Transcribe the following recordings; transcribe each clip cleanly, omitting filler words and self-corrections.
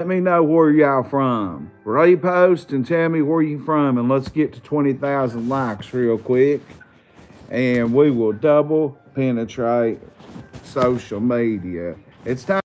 Let me know where y'all from. Repost and tell me where you from, and let's get to 20,000 likes real quick, and we will double penetrate social media. It's time.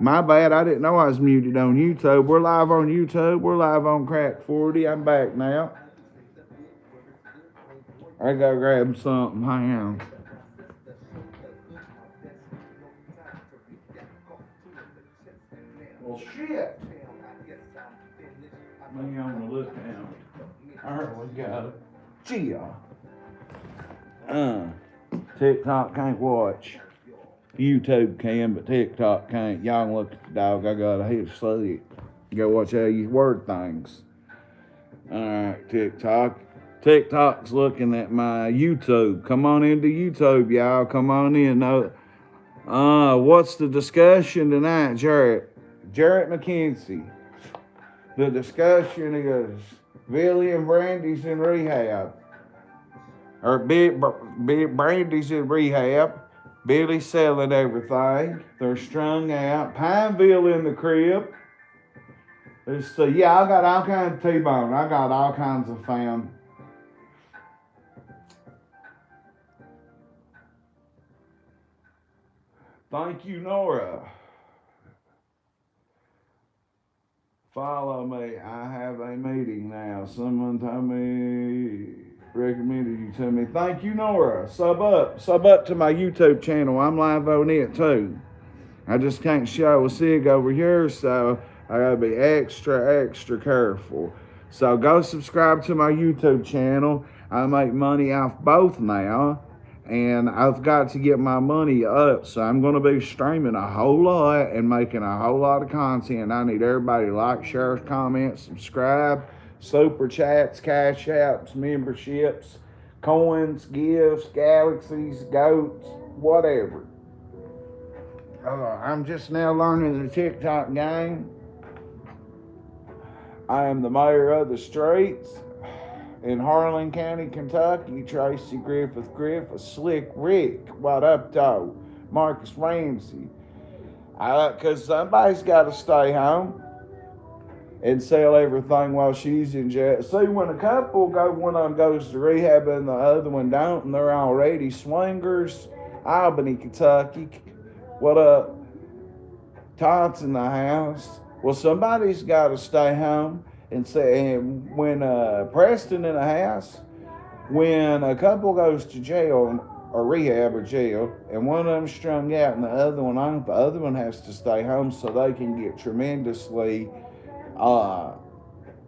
My bad, I didn't know I was muted on YouTube. We're live on YouTube. We're live on Crack 40. I'm back now. I gotta grab something. Hang on. Well, shit. Me on the lookout. There we go. Gia. TikTok can't watch. YouTube can, but TikTok can't. Y'all can look at the dog. I got a head of sleep. Go watch how you word things. Alright, TikTok. TikTok's looking at my YouTube. Come on into YouTube, y'all. Come on in. What's the discussion tonight, Jarrett? Jarrett McKenzie. The discussion is Billy and Brandy's in rehab. Or Brandy's in rehab. Billy's selling everything. They're strung out. Pineville in the crib. Yeah, I got all kinds of T-bone. I got all kinds of fam. Thank you, Nora. Follow me. I have a meeting now. Someone told me, recommended you to me. Thank you, Nora. Sub up to my YouTube channel. I'm live on it too. I just can't show a sig over here, so I gotta be extra careful. So go subscribe to my YouTube channel. I make money off both now, and I've got to get my money up. So I'm gonna be streaming a whole lot and making a whole lot of content. I need everybody to like, share, comment, subscribe, super chats, cash apps, memberships, coins, gifts, galaxies, goats, whatever. I'm just now learning the TikTok game. I am the mayor of the streets in Harlan County, Kentucky. Tracy Griffith, Slick Rick. What up, though? Marcus Ramsey. Because somebody's got to stay home and sell everything while she's in jail. See, when a couple one of them goes to rehab and the other one don't, and they're already swingers. Albany, Kentucky. What up? Todd's in the house. Well, somebody's got to stay home and say, and when Preston in the house, when a couple goes to jail or rehab or jail, and one of them's strung out and the other one on, the other one has to stay home so they can get tremendously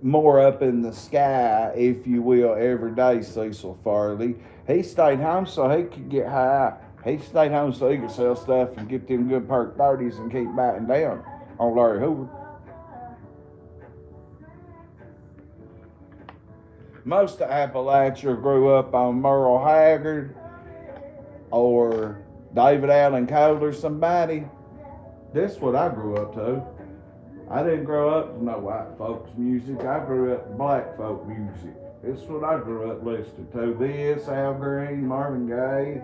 more up in the sky, if you will, every day. Cecil Farley, he stayed home so he could get high. He stayed home so he could sell stuff and get them good perk 30s and keep biting down on Larry Hoover. Most of Appalachia grew up on Merle Haggard or David Allen Cole or somebody. This is what I grew up to. I didn't grow up to no white folks music. I grew up to black folk music. This is what I grew up listening to. This, Al Green, Marvin Gaye.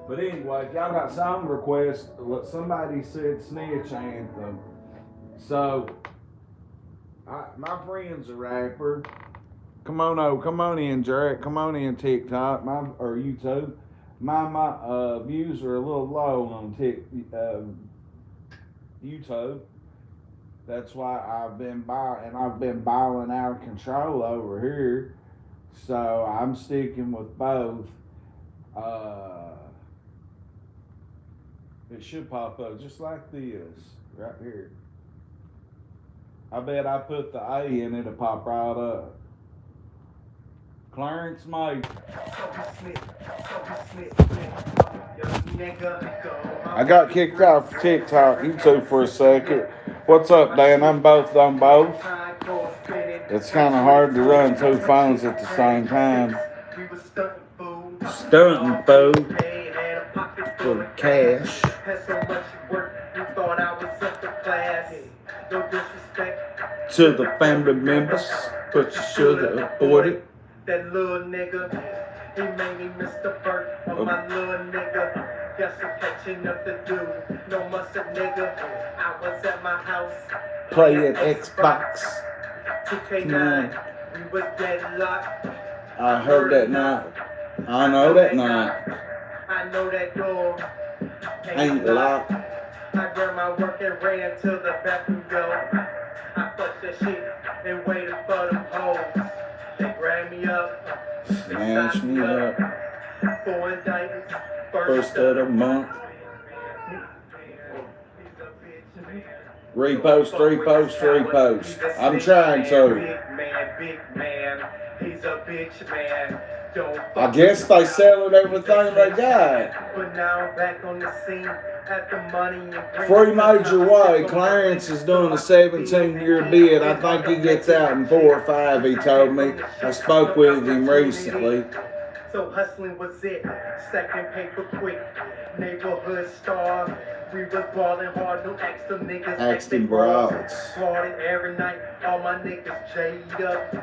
But anyway, if y'all got song requests, somebody said Snitch Anthem. So, my friend's a rapper. Come on in, Jarrett. Come on in, TikTok or YouTube. My views are a little low on YouTube. That's why I've been balling out of control over here. So I'm sticking with both. It should pop up just like this right here. I bet I put the A in, it'll pop right up. Clarence Mate. I got kicked off TikTok, YouTube for a second. What's up, Dan? I'm both on both. It's kind of hard to run two phones at the same time. Stunting, fool. For cash. To the family members, but you should have avoided. That little nigga, he made me Mr. Burt on my little nigga. Got some catching up to do. No mustard nigga. I was at my house playing Xbox. 2K9. We was deadlocked. I heard that night. I know that night. I know that door ain't locked. I grabbed my work and ran to the bathroom door. I fucked that shit and waited for them hoes. They grabbed me up, snatched me up. 4 indictments, first of the month. Repost, repost, repost. I'm trying to. Big man, he's a bitch man. I guess they selling everything they got. But now I'm back on the scene at the money and free major way. Clarence is doing a 17-year bid. I think he gets out in 4 or 5, he told me. I spoke with him recently. So hustling was it, stacking paper quick, neighborhood star. We was ballin' hard, no extra niggas. Extra broads. Party every night, all my niggas jayed up.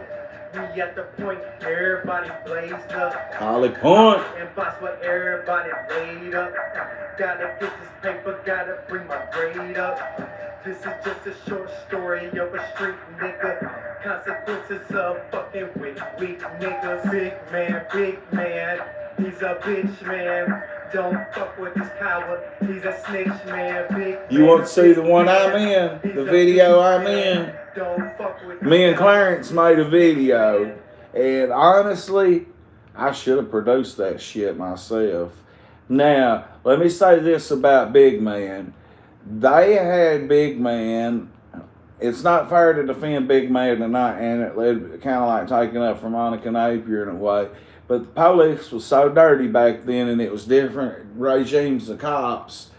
We at the point, everybody blazed up. Holly Point. And boss what everybody laid up. Gotta get this paper, gotta bring my grade up. This is just a short story of a street nigga. Consequences of fucking with weak niggas. Big man, he's a bitch man. Don't fuck with this coward, he's a snitch man. Big you want to see the one I'm in, the video I'm in? Don't fuck with me and Clarence made a video, and honestly, I should have produced that shit myself. Now, let me say this about Big Man. They had Big Man. It's not fair to defend Big Man tonight, and it kind of like taking up for Monica Napier in a way. But the police was so dirty back then, and it was different regimes of cops,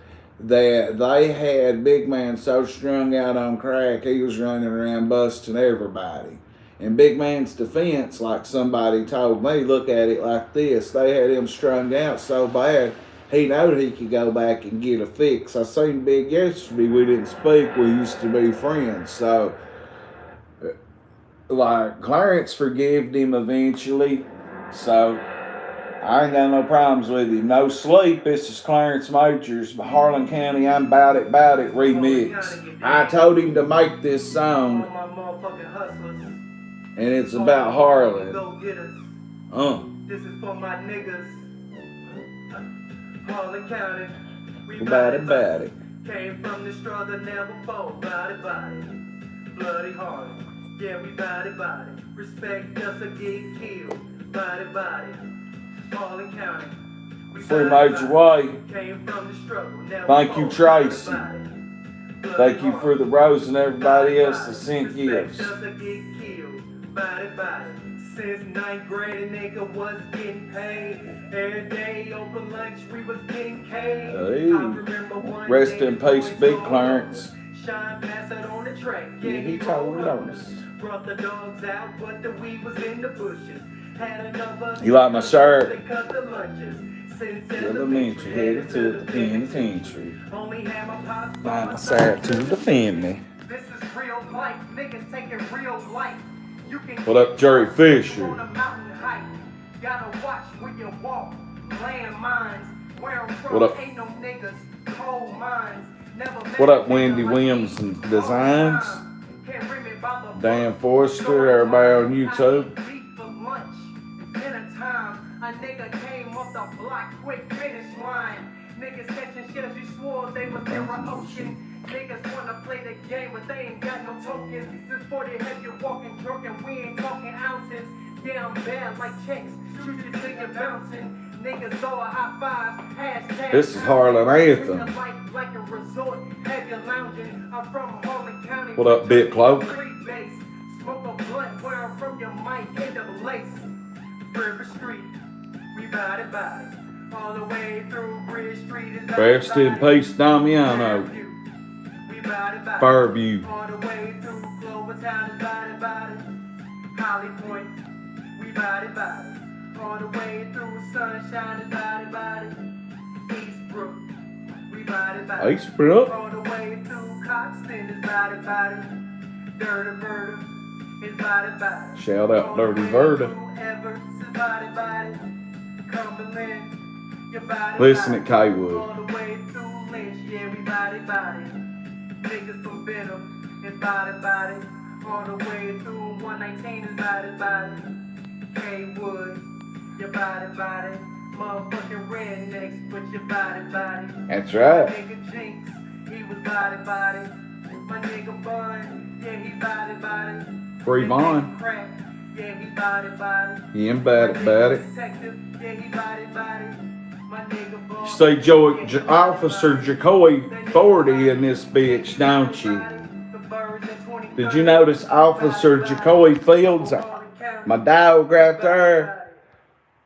that they had Big Man so strung out on crack, he was running around busting everybody. In Big Man's defense, like somebody told me, look at it like this, they had him strung out so bad, he knew he could go back and get a fix. I seen Big yesterday, we didn't speak, we used to be friends. So, like, Clarence forgave him eventually, so I ain't got no problems with him. No Sleep, this is Clarence Majors, Harlan County, I'm Bout It remix. I told him to make this song, and it's about Harlan. This is for my niggas. Harlan County, we bout it. Came from the struggle, never fold. Bout it. Bloody hard. Yeah, we bout it. Respect us or get killed. Bout it. Harlan County. Free Major Way. Came from the struggle, never thank you, Tracy. Thank you for the rose and everybody else that sent gifts. Since 9th grade, a nigga was getting paid. Every day open lunch, we was getting paid. Hey. Rest in peace, Big Clarence. Shine passed out on the track. Yeah, he told us. Brought the dogs out, but the weed was in the bushes. Had another. You like my shirt? They cut the lunches. Since elementary, headed to the penitentiary. Only had my pops by my side to defend me. This is real life. Niggas taking real life. What up, Jerry Fisher? What up? What up, Wendy Williams and Designs? Dan Forster, everybody on YouTube. Niggas catching shit as you swore they was in our ocean. Niggas wanna play the game, but they ain't got no tokens. This 40 have you walking drunk and we ain't talking ounces. Yeah, I'm bad like checks. Shoot you till you're bouncing. Niggas all high fives. Hashtag. This is Harlan Anthem. Like a resort, have you lounging. I'm from Harlan County. What up, Big Cloak? Smoke a blunt where I'm from, your mic end up lace. River Street, we bout it. All the way through Bridge Street. Rest in peace, Damiano. Fairview. All the way through Clovertown, Holly Point, we body. All the way through sunshine, body. Eastbrook, we body. Eastbrook? All the way through Coxton, is body. Dirty Verda, is body. Shout out Dirty Verda. Body. Cumberland, your body. Listen at Kaywood. All the way through Lynch, yeah, we body. Niggas from Benham, is body. All the way through 119 is body. Kaywood, your body. Motherfucking rednecks, but your body. That's right. My nigga Jinx, he was body. My nigga Bun, yeah, he body. Free Vaughn. Crack, yeah, he body. He ain't bad about it. Detective, yeah, he body. My nigga Bun, Say Officer Jacoy 40 in this bitch, don't you? Did you notice Officer Jacoy Fields? My dog right there.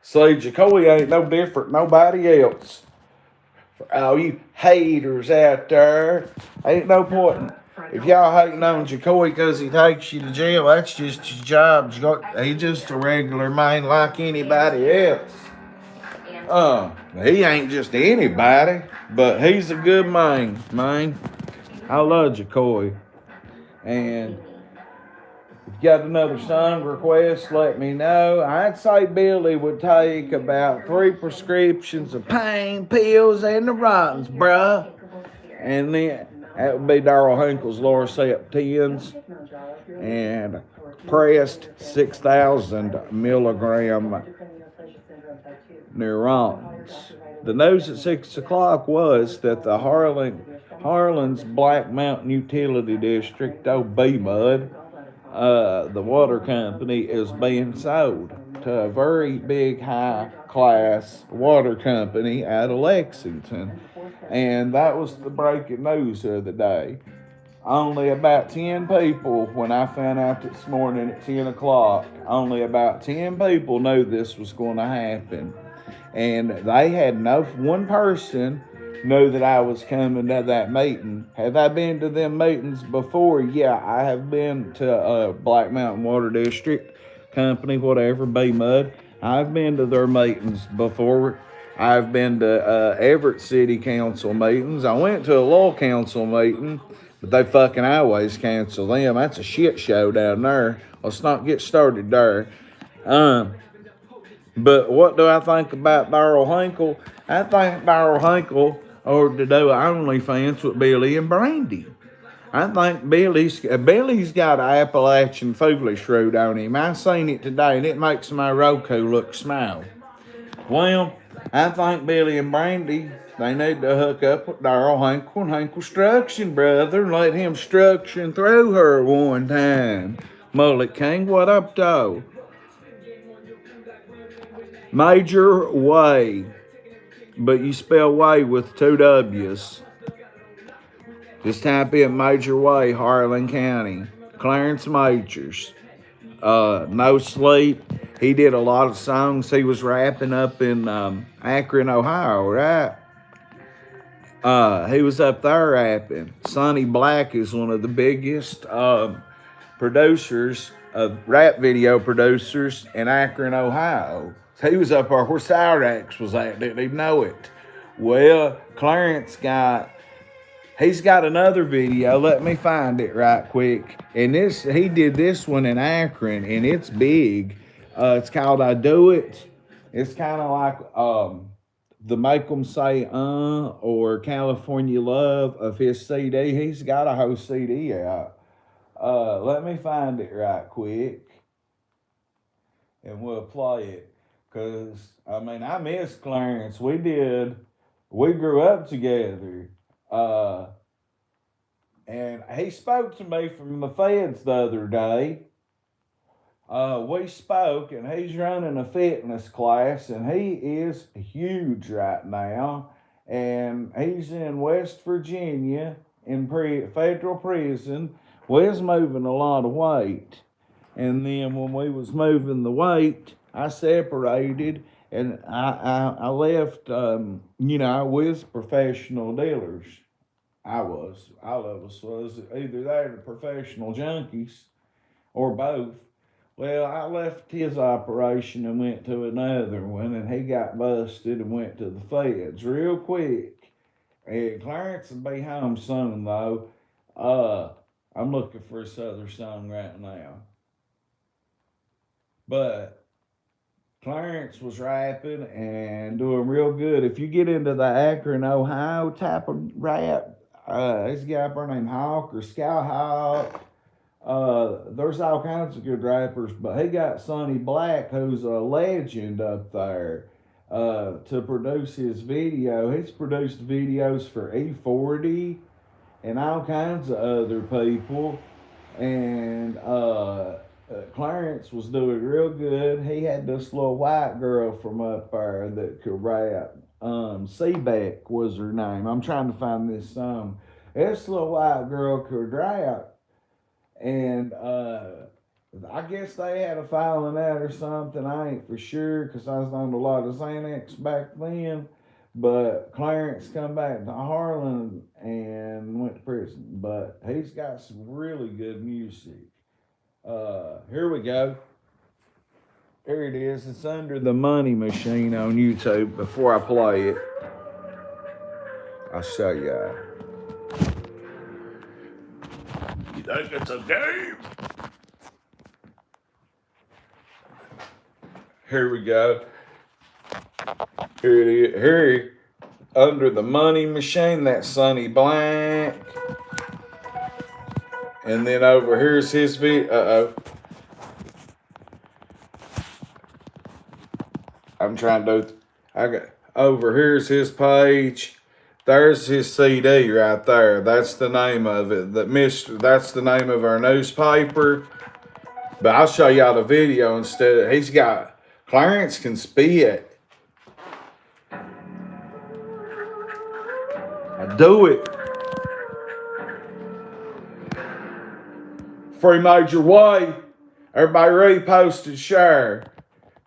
Say Jacoy ain't no different than nobody else. For all you haters out there, ain't no point. If y'all hating on Jacoy because he takes you to jail, that's just his job. He's just a regular man like anybody else. He ain't just anybody, but he's a good man. I love Jacoy. And if you got another song request, let me know. I'd say Billy would take about 3 prescriptions of pain pills and the rottens, bruh. And then that would be Darryl Hinkle's Lorcep 10s and pressed 6,000 milligram neurons. The news at 6 o'clock was that the Harlan's Black Mountain Utility District, B-Mud, the water company, is being sold to a very big high-class water company out of Lexington. And that was the breaking news of the day. Only about 10 people, when I found out this morning at 10 o'clock, only about 10 people knew this was going to happen. And they had one person knew that I was coming to that meeting. Have I been to them meetings before? Yeah, I have been to Black Mountain Water District Company, whatever, B-Mud. I've been to their meetings before. I've been to Everett City Council meetings. I went to a Lowell Council meeting, but they fucking always cancel them. That's a shit show down there. Let's not get started there. But what do I think about Darryl Hinkle? I think Darryl Hinkle ought to do OnlyFans with Billy and Brandy. I think Billy's got an Appalachian foolish root on him. I seen it today, and it makes my Roku look small. Well, I think Billy and Brandy, they need to hook up with Darryl Hinkle and Hinkle Struction, brother, and let him struction through her one time. Mullet King, what up, though? Major Way, but you spell way with 2 W's. Just type in Major Way, Harlan County. Clarence Majors. No Sleep. He did a lot of songs. He was rapping up in Akron, Ohio, right? He was up there rapping. Sonny Black is one of the biggest producers of rap video producers in Akron, Ohio. He was up there where Cyrax was at. Didn't even know it. Well, Clarence he's got another video. Let me find it right quick. And he did this one in Akron, and it's big. It's called I Do It. It's kind of like the Make 'Em Say or California Love of his CD. He's got a whole CD out. Let me find it right quick, and we'll play it. Because, I miss Clarence. We grew up together. And he spoke to me from the feds the other day. We spoke, and he's running a fitness class, and he is huge right now. And he's in West Virginia in federal prison. We was moving a lot of weight. And then when we was moving the weight, I separated, and I left, with professional dealers. All of us was either there to professional junkies or both. Well, I left his operation and went to another one, and he got busted and went to the feds real quick. And Clarence will be home soon, though. I'm looking for his other song right now. But Clarence was rapping and doing real good. If you get into the Akron, Ohio type of rap, there's a guy up there named Hawk or Scout Hawk. There's all kinds of good rappers, but he got Sonny Black, who's a legend up there, to produce his video. He's produced videos for E40 and all kinds of other people. And Clarence was doing real good. He had this little white girl from up there that could rap. Seabeck was her name. I'm trying to find this song. This little white girl could rap, and I guess they had a filing out or something. I ain't for sure because I was on a lot of Xanax back then. But Clarence come back to Harlan and went to prison. But he's got some really good music. Here we go. Here it is. It's Under the Money Machine on YouTube. Before I play it, I'll show you. You think it's a game? Here we go. Here it is. Here, Under the Money Machine. That's Sonny Black. And then over here's his video. I'm trying to. I got over here's his page. There's his CD right there. That's the name of it. That's the name of our newspaper. But I'll show y'all the video instead. He's got Clarence can spit. I do it. Free Major Way. Everybody repost and share.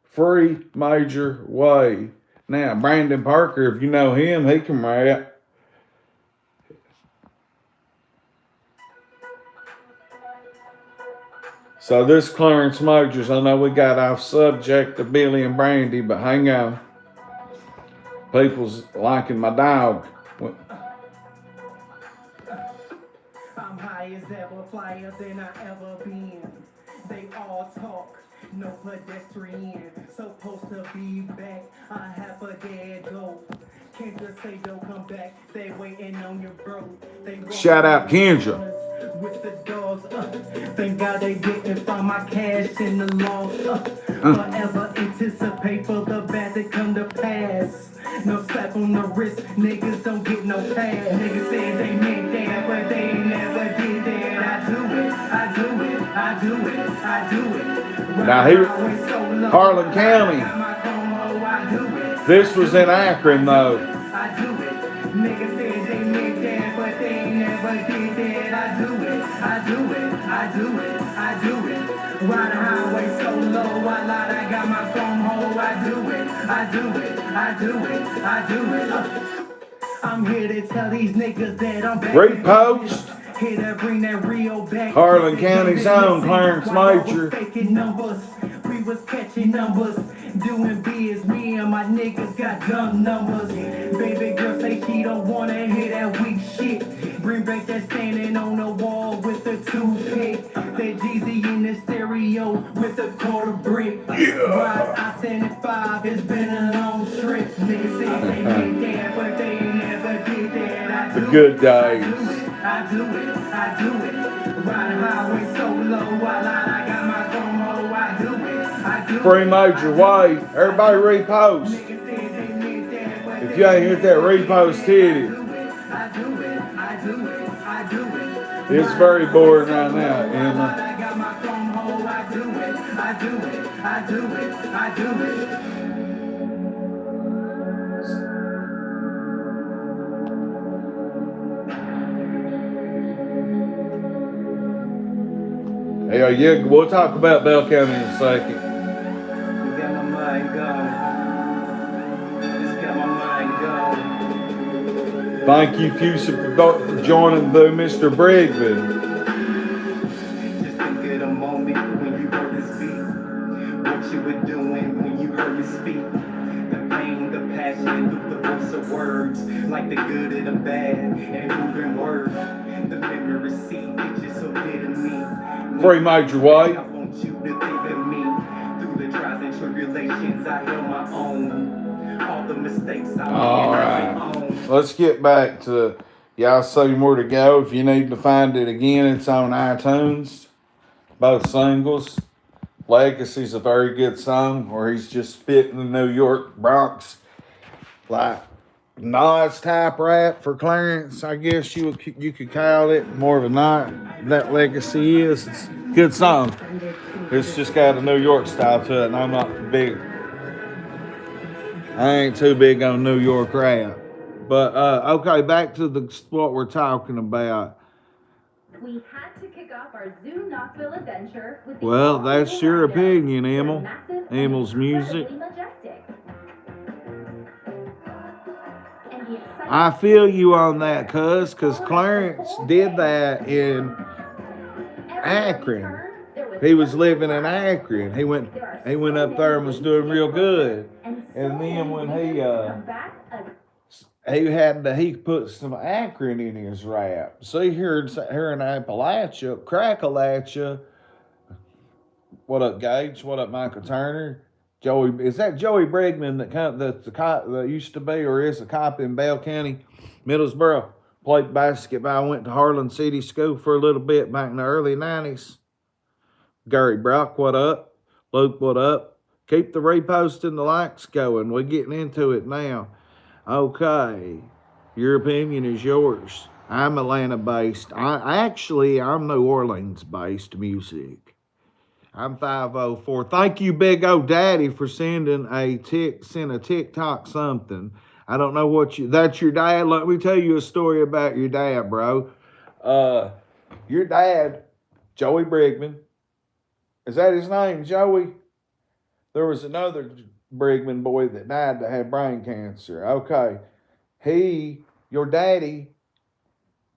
Free Major Way. Now, Brandon Parker, if you know him, he can rap. So this Clarence Majors, I know we got off subject to Billy and Brandy, but hang on. People's liking my dog. I'm high as ever, flyer than I ever been. They all talk, no pedestrian. Supposed to be back, I have a dead goat. Can't just say don't come back, they waiting on your bro. Shout out Kendra. With the dogs up. Thank God they didn't find my cash in the lost Forever anticipate for the bad to come to pass. No slap on the wrist, niggas don't get no pass. Niggas say they meant that, but they never did that. I do it, I do it, I do it, I do it. Now here, Harlan County. This was in Akron though. I do it. Niggas say they meant that, but they never did that. I do it, I do it, I do it, I do it. Ride the highway so low, I lied, I got my phone hole. I do it, I do it, I do it, I do it. I'm here to tell these niggas that I'm back. Repost. Here to bring that Rio back. Harlan County's own Clarence Major. We was catching numbers, doing biz. Me and my niggas got dumb numbers. Baby girl say she don't wanna hear that weak shit. Bring back that standing on the wall with the toothpick. That Jeezy in the stereo with the quarter brick. Ride I-75, it's been a long trip. Niggas say they did that, but they never did that. I do The good days. I do it, I do it. Ride the highway so low, I got my phone hole. I do it, I do it. Free Major Way. Everybody repost. If you ain't hit that repost, hit it. I do it, I do it, I do it. It's very boring right now, Emma. I got my phone hole. I do it, I do it, I do it, I do it. Hey, yeah, we'll talk about Bell County in a second. You got my mind going. Just got my mind going. Thank you, Fusa, for joining the Mr. Brigman. Just think of the moment when you heard this beat. you were doing when you heard me speak. The pain, the passion, through the voice of words, like the good and the bad, and moving word. The memory seed, it's just so clear to me. Free Major White. I want you to think of me. Through the trials and tribulations, I held my own. All the mistakes I made, All I right. own. Let's get back to Y'all See More to Go. If you need to find it again, it's on iTunes. Both singles. Legacy's a very good song where he's just spitting the New York Bronx like Nas type rap for Clarence. I guess you could call it more of a night that Legacy is. It's a good song. It's just got a New York style to it, and I'm not big. I ain't too big on New York rap. But okay, back to what we're talking about. We had to kick off our Zoom Knoxville adventure with the Well, that's your opinion, They're Emil. massive and Emil's music. incredibly majestic. And the exciting I feel you on that, cuz Clarence did that in Akron. He was living in Akron. He went up there and was doing real good. And then when he put some Akron in his rap. See here in Appalachia, Crackalachia. What up, Gage? What up, Michael Turner? Joey, is that Joey Brigman that's the cop that used to be or is a cop in Bell County, Middlesboro? Played basketball. Went to Harlan City School for a little bit back in the early 90s. Gary Brock, what up? Luke, what up? Keep the repost and the likes going. We're getting into it now. Okay, your opinion is yours. I'm Atlanta-based. I'm New Orleans-based music. I'm 504. Thank you, Big O Daddy, for sending a TikTok something. I don't know that's your dad. Let me tell you a story about your dad, bro. Your dad, Joey Brigman. Is that his name, Joey? There was another Brigman boy that died that had brain cancer. Okay. Your daddy,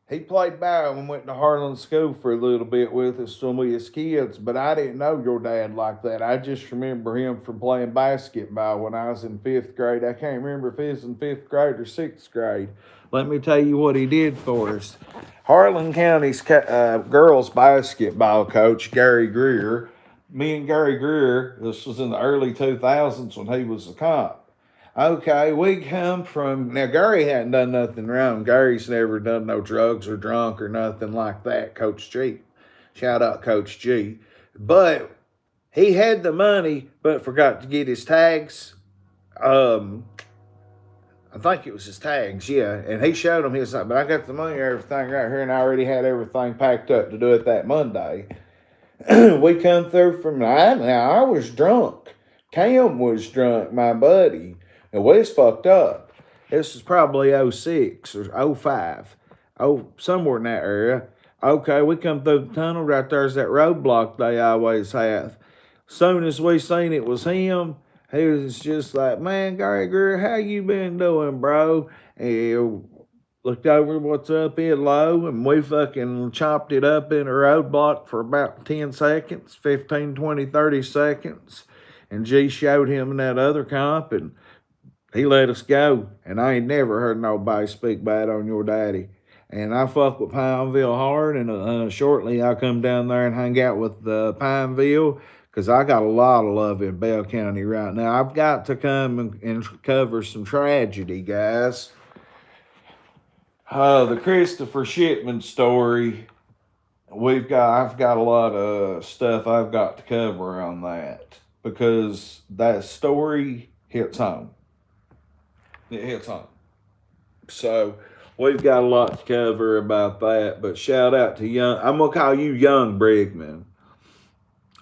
he played ball and went to Harlan School for a little bit with us, some of his kids, but I didn't know your dad like that. I just remember him from playing basketball when I was in 5th grade. I can't remember if he was in 5th grade or 6th grade. Let me tell you what he did for us. Harlan County's girls basketball coach, Gary Greer, me and Gary Greer, this was in the early 2000s when he was a cop. Okay, we come from, now Gary hadn't done nothing wrong. Gary's never done no drugs or drunk or nothing like that, Coach G. Shout out Coach G. But he had the money, but forgot to get his tags. I think it was his tags, yeah. And he showed him, he was like, but I got the money and everything right here, and I already had everything packed up to do it that Monday. We come through from now. I was drunk. Cam was drunk, my buddy. And we was fucked up. This was probably 06 or 05. Somewhere in that area. Okay, we come through the tunnel. Right there's that roadblock they always have. Soon as we seen it was him, he was just like, man, Gary Greer, how you been doing, bro? And he looked over what's up in low, and we fucking chopped it up in a roadblock for about 10 seconds, 15, 20, 30 seconds. And G showed him that other comp, and he let us go. And I ain't never heard nobody speak bad on your daddy. And I fuck with Pineville hard, and shortly I come down there and hang out with Pineville, because I got a lot of love in Bell County right now. I've got to come and cover some tragedy, guys. The Christopher Shipman story, I've got a lot of stuff I've got to cover on that, because that story hits home. It hits home. So we've got a lot to cover about that, but shout out to I'm going to call you Young Brigman.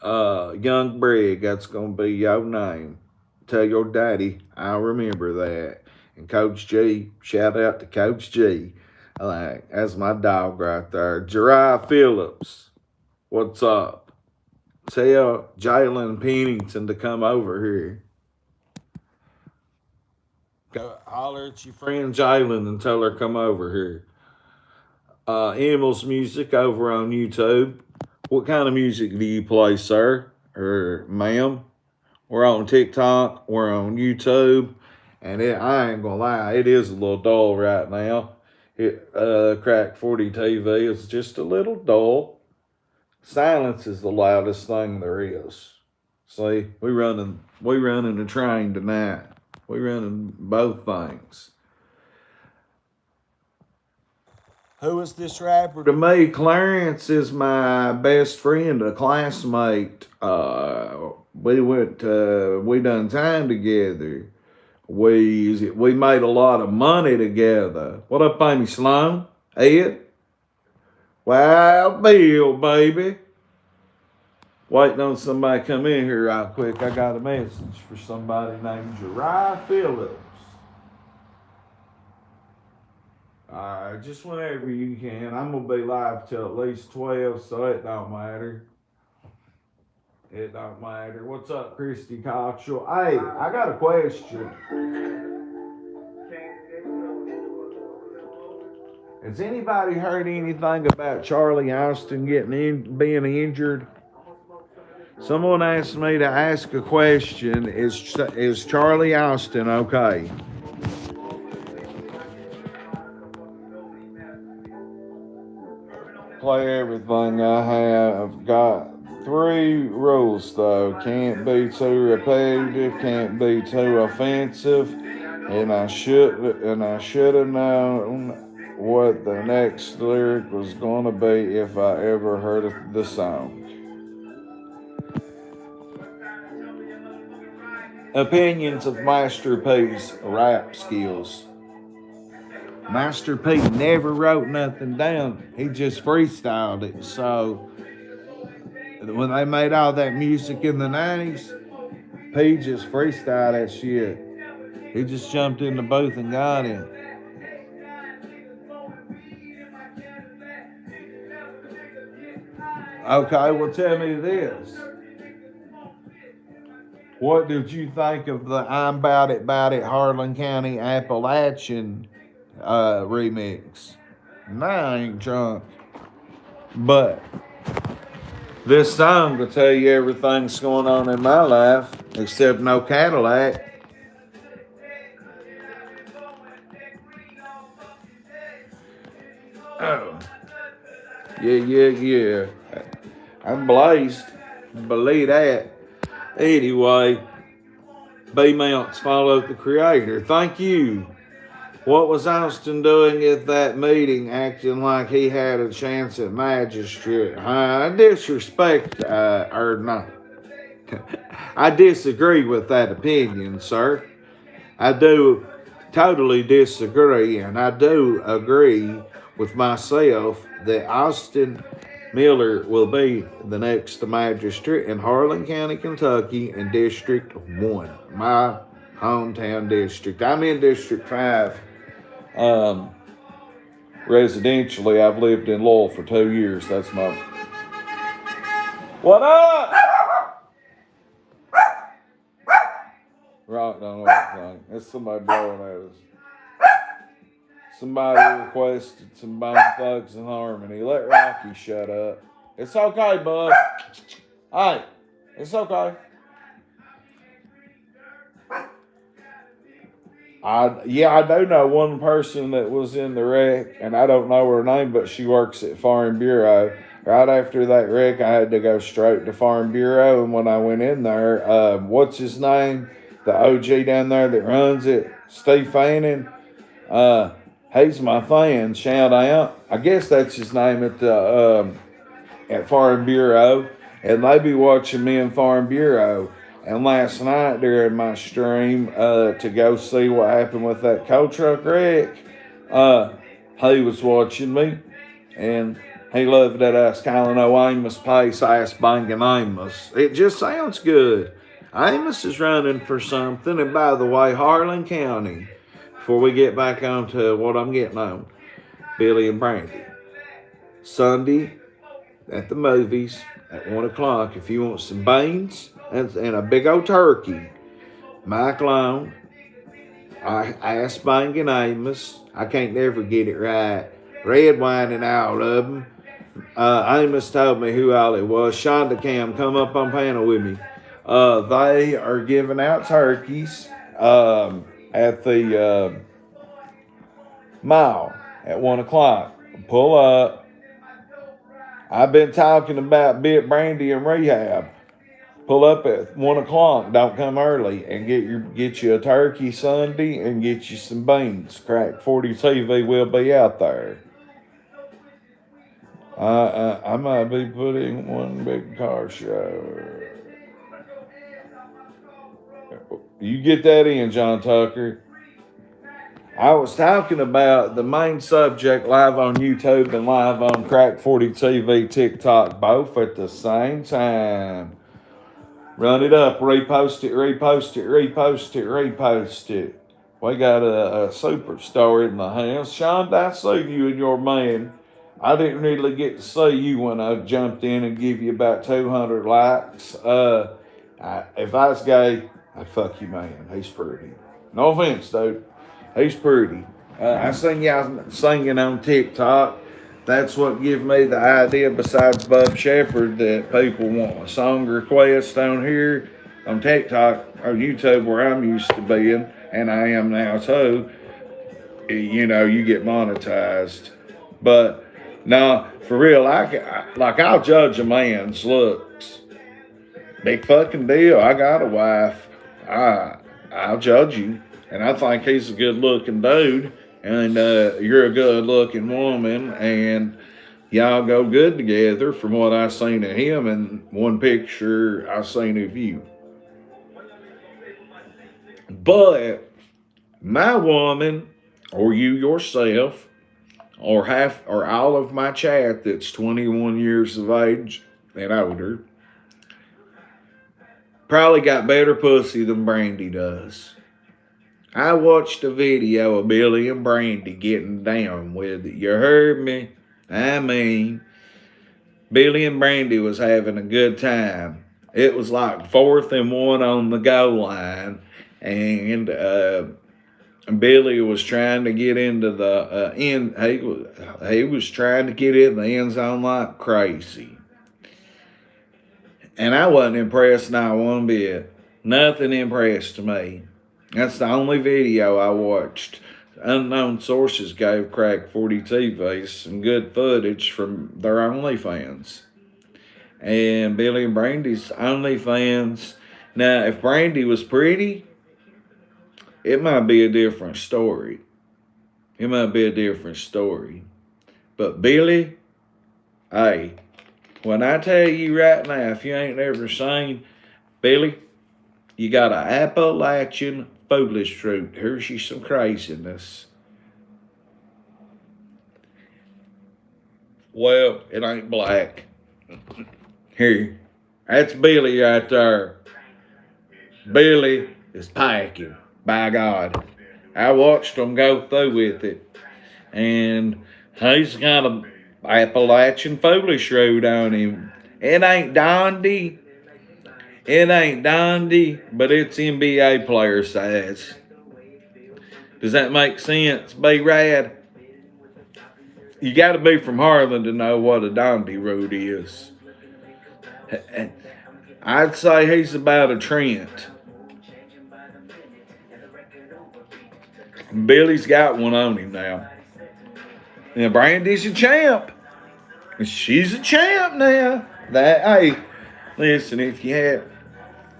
Young Brig, that's going to be your name. Tell your daddy, I'll remember that. And Coach G, shout out to Coach G. That's my dog right there. Jeriah Phillips, what's up? Tell Jalen Pennington to come over here. Go holler at your friend Jalen and tell her come over here. Emil's Music over on YouTube. What kind of music do you play, sir? Or ma'am? We're on TikTok. We're on YouTube. And I ain't gonna lie, it is a little dull right now. Crack 40 TV is just a little dull. Silence is the loudest thing there is. See, we running the train tonight. We running both things. Who is this rapper to me? Clarence is my best friend, a classmate. We done time together. We made a lot of money together. What up, Amy Sloan? Ed? Wild Bill, baby. Waiting on somebody to come in here right quick. I got a message for somebody named Jeriah Phillips. Alright, just whenever you can. I'm going to be live till at least 12, so it don't matter. It don't matter. What's up, Christy Cottrell? Hey, I got a question. Has anybody heard anything about Charlie Austin being injured? Someone asked me to ask a question. Is Charlie Austin okay? Play everything I have. I've got 3 rules though. Can't be too repetitive, can't be too offensive, and I should have known what the next lyric was gonna be if I ever heard the song. Opinions of Master P's rap skills. Master P never wrote nothing down. He just freestyled it. So when they made all that music in the 90s, P just freestyled that shit. He just jumped in the booth and got it. Okay, well tell me this. What did you think of the I'm Bout It Harlan County Appalachian remix? Nah, I ain't drunk. But this song will tell you everything that's going on in my life, except no Cadillac. Oh. Yeah. I'm blazed. Believe that. Anyway, B Mounts followed the creator. Thank you. What was Austin doing at that meeting, acting like he had a chance at magistrate? I disrespect, or not. I disagree with that opinion, sir. I do totally disagree, and I do agree with myself that Austin Miller will be the next magistrate in Harlan County, Kentucky, in District 1, my hometown district. I'm in District 5. Residentially, I've lived in Lowell for 2 years. That's my... What up? Right, don't know anything. That's somebody blowing at us. Somebody requested some Bone Thugs and Harmony. Let Rocky shut up. It's okay, bud. Hey, it's okay. I do know one person that was in the wreck, and I don't know her name, but she works at Farm Bureau. Right after that wreck, I had to go straight to Farm Bureau, and when I went in there, what's his name? The OG down there that runs it, Steve Fanning. He's my fan. Shout out. I guess that's his name at Farm Bureau, and they be watching me in Farm Bureau. And last night during my stream to go see what happened with that coal truck wreck, he was watching me, and he loved that ass calling Amos Pace, ass banging Amos. It just sounds good. Amos is running for something, and by the way, Harlan County, before we get back on to what I'm getting on, Billy and Brandy. Sunday at the movies at 1 o'clock. If you want some beans and a big old turkey, Mike Long, ass banging Amos. I can't never get it right. Red wine and all of them. Amos told me who all it was. Shonda Cam, come up on panel with me. They are giving out turkeys at the mall at 1 o'clock. Pull up. I've been talking about Billy, Brandy, and rehab. Pull up at 1 o'clock. Don't come early and get you a turkey Sunday and get you some beans. Crack 40 TV will be out there. I might be putting one big car show. You get that in, John Tucker. I was talking about the main subject live on YouTube and live on Crack 40 TV, TikTok, both at the same time. Run it up, repost it, repost it, repost it, repost it. We got a superstar in the house. Sean, I see you and your man. I didn't really get to see you when I jumped in and give you about 200 likes. If I was gay, I'd fuck you, man. He's pretty. No offense, dude. He's pretty. I seen y'all singing on TikTok. That's what gave me the idea, besides Bub Shepherd, that people want a song request on here, on TikTok, or YouTube, where I'm used to being, and I am now too. You know, you get monetized. But no, for real, I'll judge a man's looks. Big fucking deal. I got a wife. I'll judge you, and I think he's a good looking dude. And you're a good looking woman, and y'all go good together from what I seen of him and one picture I seen of you. But my woman, or you yourself, or all of my chat that's 21 years of age and older, probably got better pussy than Brandy does. I watched a video of Billy and Brandy getting down with it. You heard me? I mean, Billy and Brandy was having a good time. It was like 4th and 1 on the goal line, and Billy was trying to get into the end. He was trying to get in the end zone like crazy. And I wasn't impressed not one bit. Nothing impressed me. That's the only video I watched. Unknown sources gave Crack 40 TV some good footage from their OnlyFans. And Billy and Brandy's OnlyFans. Now, if Brandy was pretty, it might be a different story. It might be a different story. But Billy, hey, when I tell you right now, if you ain't ever seen Billy, you got an Appalachian foolish fruit. Here's you some craziness. Well, it ain't black. Here, that's Billy right there. Billy is packing, by God. I watched him go through with it. And he's got a Appalachian foolish root on him. It ain't Dondy. It ain't Dondy, but it's NBA player size. Does that make sense? B-Rad? You got to be from Harlan to know what a Dondy root is. I'd say he's about a Trent. Billy's got one on him now. Now, Brandy's a champ. She's a champ now. Hey, listen, if you have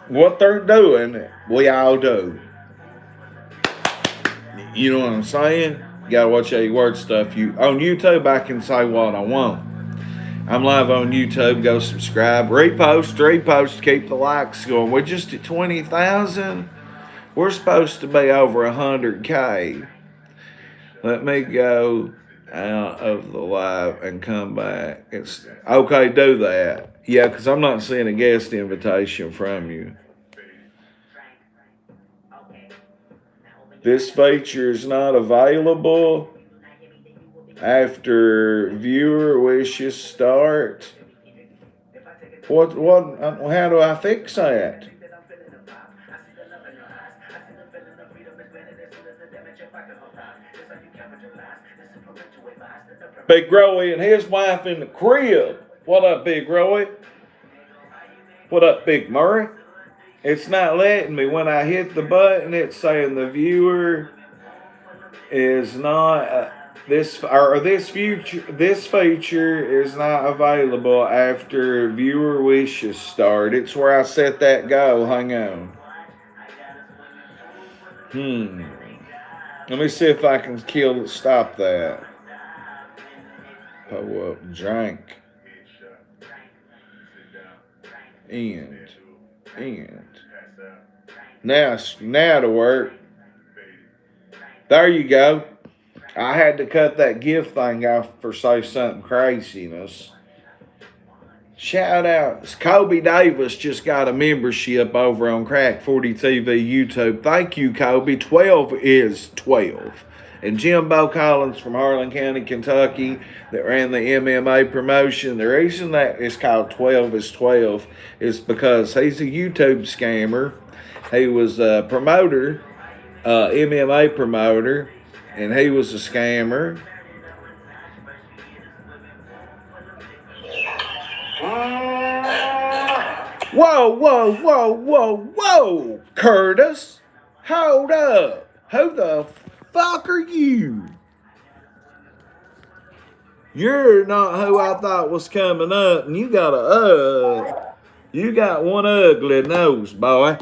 what they're doing, we all do. You know what I'm saying? You gotta watch how you word stuff. On YouTube, I can say what I want. I'm live on YouTube. Go subscribe, repost, keep the likes going. We're just at 20,000. We're supposed to be over 100K. Let me go out of the live and come back. It's okay, do that. Yeah, because I'm not seeing a guest invitation from you. This feature is not available after viewer wishes start. How do I fix that? Big Roy and his wife in the crib. What up, Big Roy? What up, Big Murray? It's not letting me. When I hit the button, it's saying the viewer is not this feature is not available after viewer wishes start. It's where I set that go. Hang on. Let me see if I can stop that. Pull up, drink. End. Now to work. There you go. I had to cut that gift thing off for say something craziness. Shout out. Kobe Davis just got a membership over on Crack 40 TV YouTube. Thank you, Kobe. 12 is 12. And Jimbo Collins from Harlan County, Kentucky, that ran the MMA promotion. The reason that it's called 12 is 12 is because he's a YouTube scammer. He was a promoter, MMA promoter, and he was a scammer. Whoa, Curtis. Hold up. Who the fuck are you? You're not who I thought was coming up, and you got one ugly nose, boy.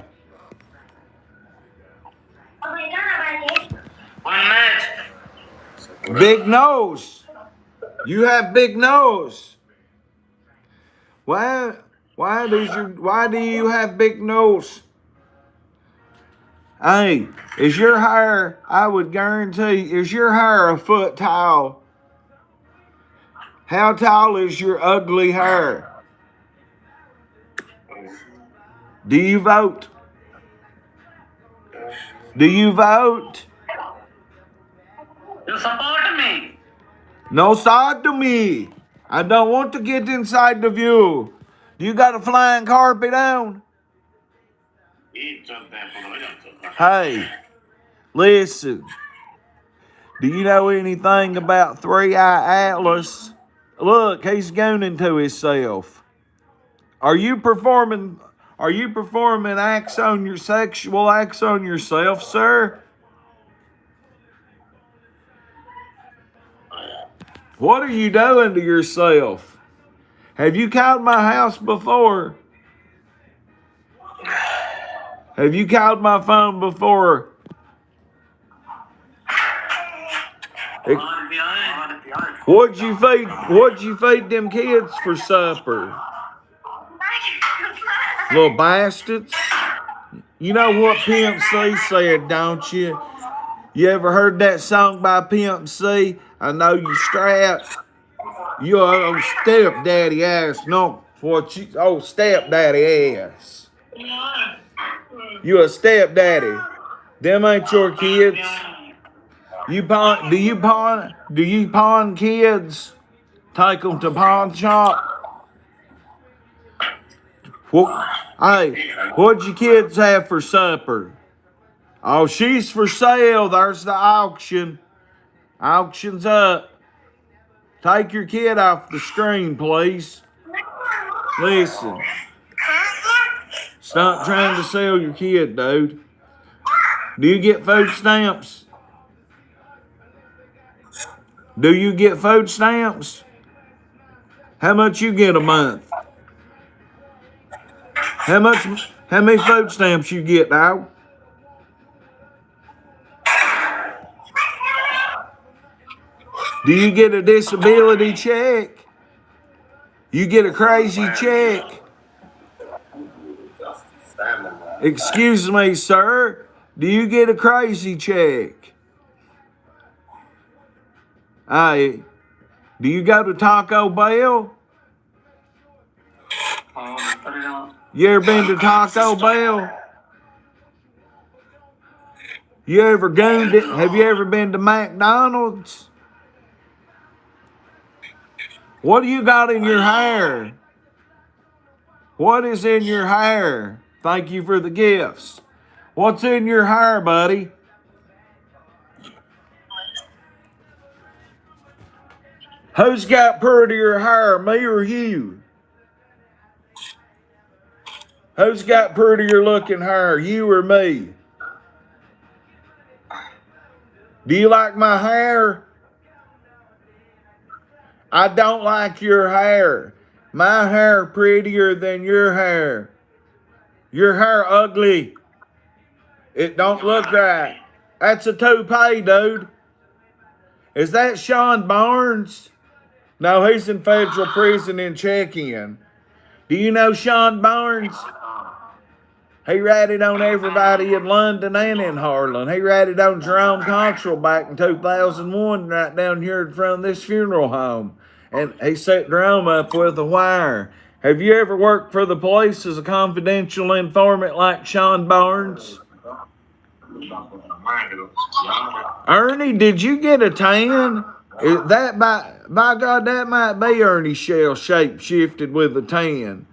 Big nose. You have big nose. Why do you have big nose? Hey, is your hair, I would guarantee, is your hair a foot tall? How tall is your ugly hair? Do you vote? Do you vote? You support me? No side to me. I don't want to get inside the view. You got a flying carpet on? Hey, listen. Do you know anything about Three Eye Atlas? Look, he's gooning to himself. Are you performing acts on your sexual acts on yourself, sir? What are you doing to yourself? Have you called my house before? Have you called my phone before? What'd you feed them kids for supper? Little bastards. You know what Pimp C said, don't you? You ever heard that song by Pimp C? I know you strapped. You're a stepdaddy ass. No, stepdaddy ass. You a stepdaddy. Them ain't your kids. Do you pawn kids? Take them to pawn shop. What'd your kids have for supper? Oh, she's for sale. There's the auction. Auction's up. Take your kid off the screen, please. Listen. Stop trying to sell your kid, dude. Do you get food stamps? Do you get food stamps? How much you get a month? How many food stamps you get, dog? Do you get a disability check? You get a crazy check? Excuse me, sir. Do you get a crazy check? Hey, do you go to Taco Bell? You ever been to Taco Bell? You ever gooned it? Have you ever been to McDonald's? What do you got in your hair? What is in your hair? Thank you for the gifts. What's in your hair, buddy? Who's got prettier hair, me or you? Who's got prettier looking hair, you or me? Do you like my hair? I don't like your hair. My hair prettier than your hair. Your hair ugly. It don't look right. That's a toupee, dude. Is that Sean Barnes? No, he's in federal prison in check-in. Do you know Sean Barnes? He ratted on everybody in London and in Harlan. He ratted on Jerome Cottrell back in 2001 right down here in front of this funeral home. And he set Jerome up with a wire. Have you ever worked for the police as a confidential informant like Sean Barnes? Ernie, did you get a tan? That by God, that might be Ernie Shell shape shifted with a tan.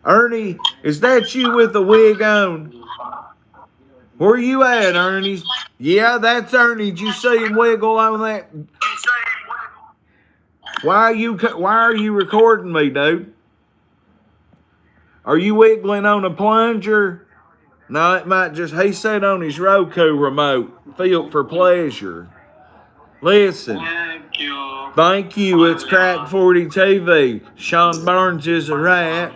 Ernie, is that you with the wig on? Where you at, Ernie? Yeah, that's Ernie. Did you see him wiggle on that? Why are you recording me, dude? Are you wiggling on a plunger? No, it might just, he said on his Roku remote, feel for pleasure. Listen. Thank you. It's Crack 40 TV. Sean Barnes is a rat.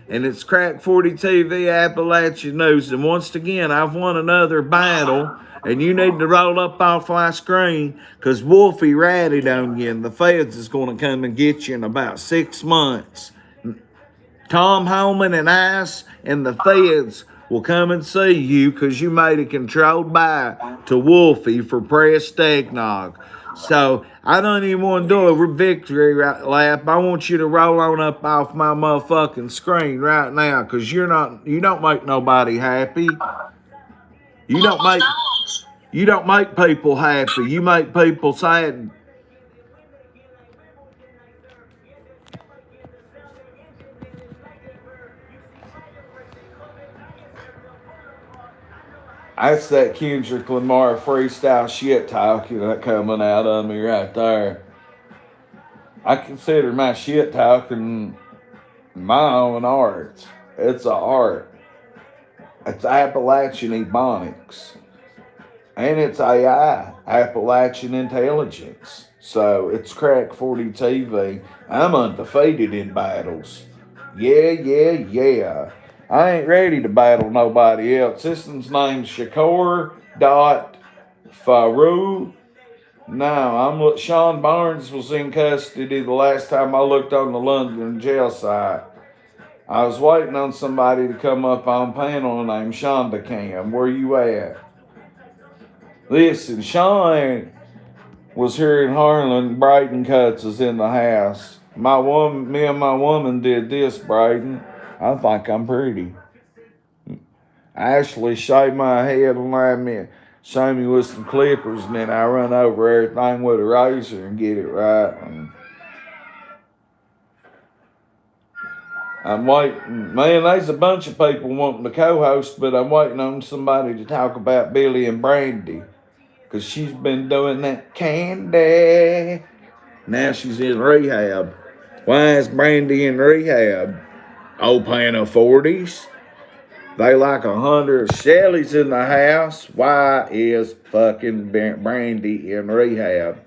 And it's Crack 40 TV Appalachian News. And once again, I've won another battle. And you need to roll up off my screen because Wolfie ratted on you. And the feds is going to come and get you in about 6 months. Tom Holman and Ice and the feds will come and see you because you made a controlled buy to Wolfie for pressed eggnog. So I don't even want to do a victory lap. I want you to roll on up off my motherfucking screen right now because you don't make nobody happy. You don't make people happy. You make people sad. That's that Kendrick Lamar freestyle shit talking that coming out of me right there. I consider my shit talking my own art. It's an art. It's Appalachian Ebonics. And it's AI, Appalachian Intelligence. So it's Crack 40 TV. I'm undefeated in battles. Yeah. I ain't ready to battle nobody else. This one's named Shakur.Faru. No, Sean Barnes was in custody the last time I looked on the London jail site. I was waiting on somebody to come up on panel named Shonda Cam. Where you at? Listen, Sean was here in Harlan. Braden Cuts is in the house. Me and my woman did this, Braden. I think I'm pretty. Ashley shaved my head and let me show me with some clippers, and then I run over everything with a razor and get it right. And I'm waiting. Man, there's a bunch of people wanting to co-host, but I'm waiting on somebody to talk about Billy and Brandy. Because she's been doing that candy. Now she's in rehab. Why is Brandy in rehab? Old pan of 40s. They like 100 Shellys in the house. Why is fucking Brandy in rehab?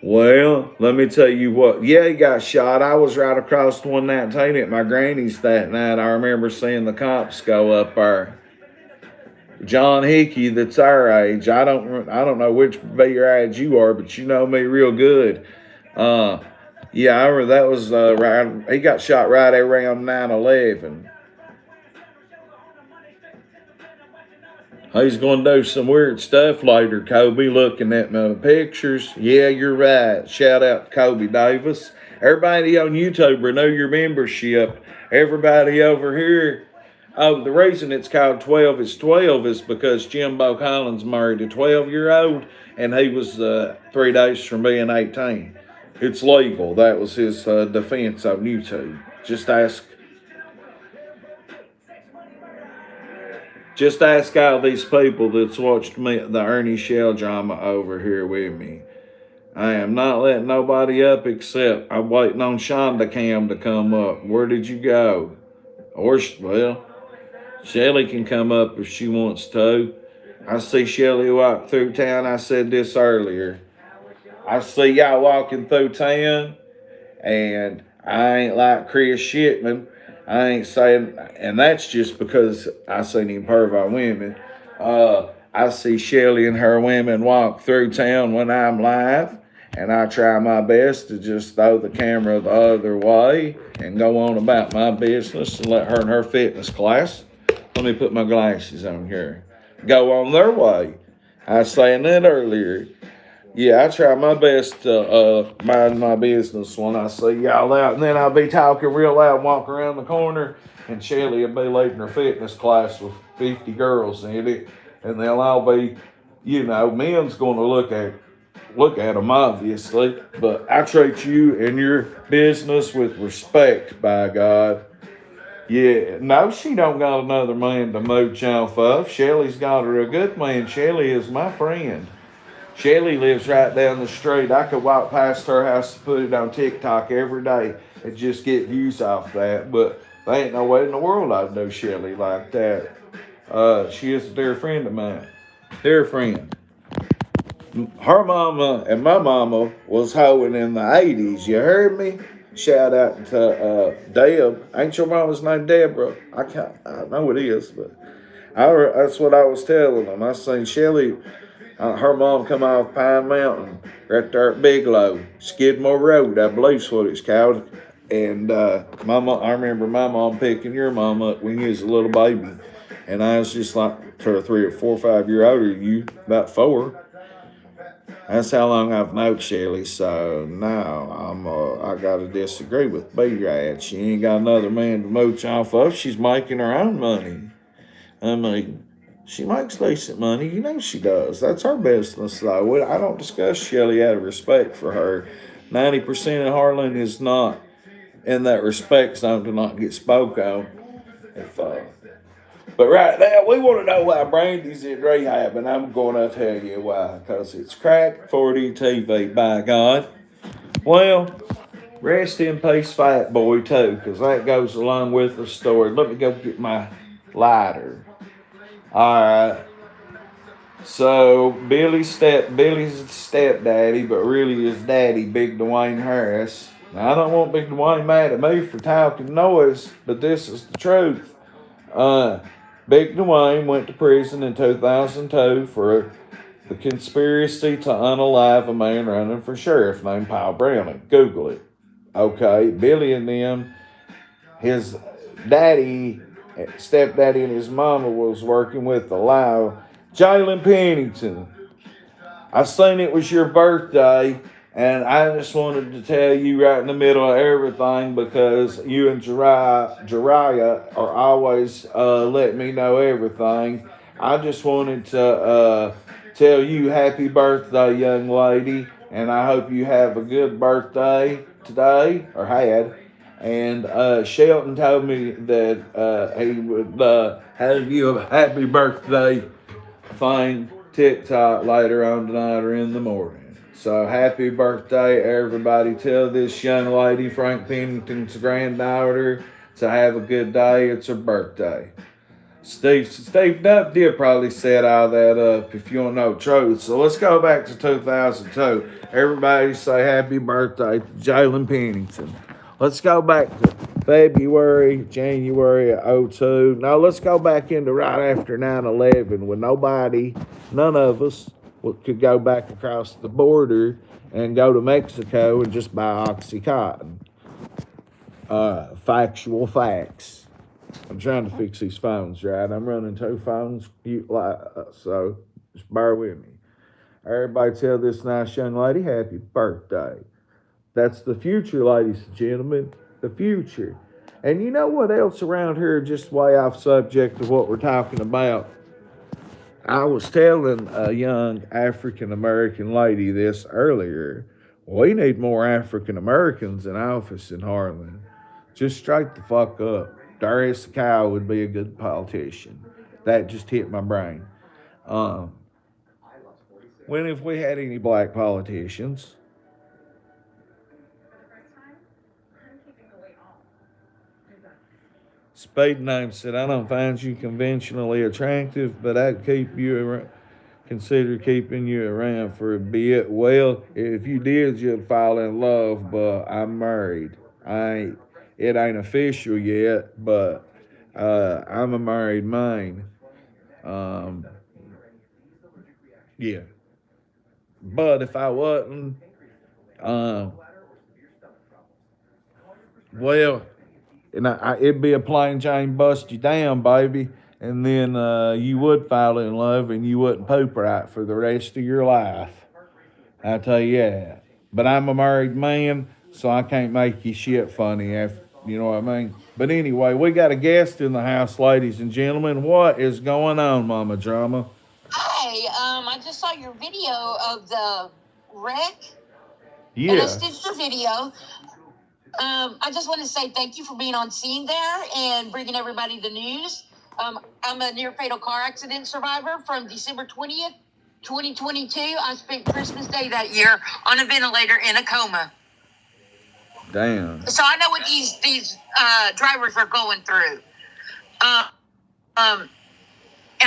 Well, let me tell you what. Yeah, he got shot. I was right across 119 at my granny's that night. I remember seeing the cops go up there. John Hickey, that's our age. I don't know which be your age you are, but you know me real good. Yeah, I remember that was right. He got shot right around 9/11. He's going to do some weird stuff later, Kobe, looking at my pictures. Yeah, you're right. Shout out to Kobe Davis. Everybody on YouTube, renew your membership. Everybody over here. Oh, the reason it's called 12 is 12 is because Jimbo Collins married a 12-year-old, and he was 3 days from being 18. It's legal. That was his defense on YouTube. Just ask all these people that's watched me, the Ernie Shell drama over here with me. I am not letting nobody up except I'm waiting on Shonda Cam to come up. Where did you go? Or, well, Shelly can come up if she wants to. I see Shelly walk through town. I said this earlier. I see y'all walking through town, and I ain't like Chris Shipman. I ain't saying, and that's just because I seen him pervert women. I see Shelly and her women walk through town when I'm live, and I try my best to just throw the camera the other way and go on about my business and let her and her fitness class. Let me put my glasses on here. Go on their way. I was saying that earlier. Yeah, I try my best to mind my business when I see y'all out, and then I'll be talking real loud, walking around the corner, and Shelly will be leading her fitness class with 50 girls in it, and they'll all be, men's going to look at them obviously, but I treat you and your business with respect, by God. Yeah, no, she don't got another man to mooch off of. Shelly's got her a good man. Shelly is my friend. Shelly lives right down the street. I could walk past her house and put it on TikTok every day and just get views off that. But there ain't no way in the world I'd know Shelly like that. She is a dear friend of mine. Dear friend. Her mama and my mama was hoeing in the 80s. You heard me? Shout out to Deb. Ain't your mama's name Deborah? I know it is, but that's what I was telling them. I seen Shelly. Her mom come off Pine Mountain, right there at Bigelow, Skidmore Road, I believe's what it's called. And I remember my mom picking your mom up when you was a little baby, and I was just like 2 or 3 or 4 or 5 years older than you, about 4. That's how long I've known Shelly. So now I gotta disagree with B-Rad. She ain't got another man to mooch off of. She's making her own money. I mean, she makes decent money. You know she does. That's her business, though. I don't discuss Shelly out of respect for her. 90% of Harlan is not in that respect zone to not get spoke on. But right now, we want to know why Brandy's in rehab, and I'm going to tell you why. Because it's crack 40 TV, by God. Well, rest in peace, Fat Boy, too, because that goes along with the story. Let me go get my lighter. All right. So Billy's stepdaddy, but really his daddy, Big Dwayne Harris. Now I don't want Big Dwayne mad at me for talking noise, but this is the truth. Big Dwayne went to prison in 2002 for the conspiracy to unalive a man running for sheriff named Paul Browning. Google it. Okay, Billy and them, his daddy, stepdaddy, and his mama was working with the law. Jalen Pennington, I seen it was your birthday, and I just wanted to tell you right in the middle of everything because you and Jariah are always letting me know everything. I just wanted to tell you happy birthday, young lady, and I hope you have a good birthday today, or had. And Shelton told me that he would have you a happy birthday thing TikTok later on tonight or in the morning. So happy birthday, everybody. Tell this young lady, Frank Pennington's granddaughter, to have a good day. It's her birthday. Steve Duff did probably set all that up if you don't know truth. So let's go back to 2002. Everybody say happy birthday to Jalen Pennington. Let's go back to January of 02. Now let's go back into right after 9/11 when none of us could go back across the border and go to Mexico and just buy Oxycontin. Factual facts. I'm trying to fix these phones, right? I'm running 2 phones, so just bear with me. Everybody tell this nice young lady happy birthday. That's the future, ladies and gentlemen. The future. And you know what else around here, just way off subject of what we're talking about? I was telling a young African American lady this earlier. We need more African Americans in office in Harlan. Just straight the fuck up. Darius Cow would be a good politician. That just hit my brain. When have we had any black politicians? Spade Name said, I don't find you conventionally attractive, but I'd keep you around, consider keeping you around for a bit. Well, if you did, you'd fall in love, but I'm married. It ain't official yet, but I'm a married man. Um, yeah. But if I wasn't, um, well, it'd be a plain Jane bust you down, baby, and then you would fall in love and you wouldn't poop right for the rest of your life. I tell you that. But I'm a married man, so I can't make you shit funny. You know what I mean? But anyway, we got a guest in the house, ladies and gentlemen. What is going on, Mama Drama? Hi, I just saw your video of the wreck, and I Yeah. stitched your video. I just want to say thank you for being on scene there and bringing everybody the news. I'm a near fatal car accident survivor from December 20th, 2022. I spent Christmas Day that year on a ventilator in a coma. Damn. So I know what these drivers are going through. And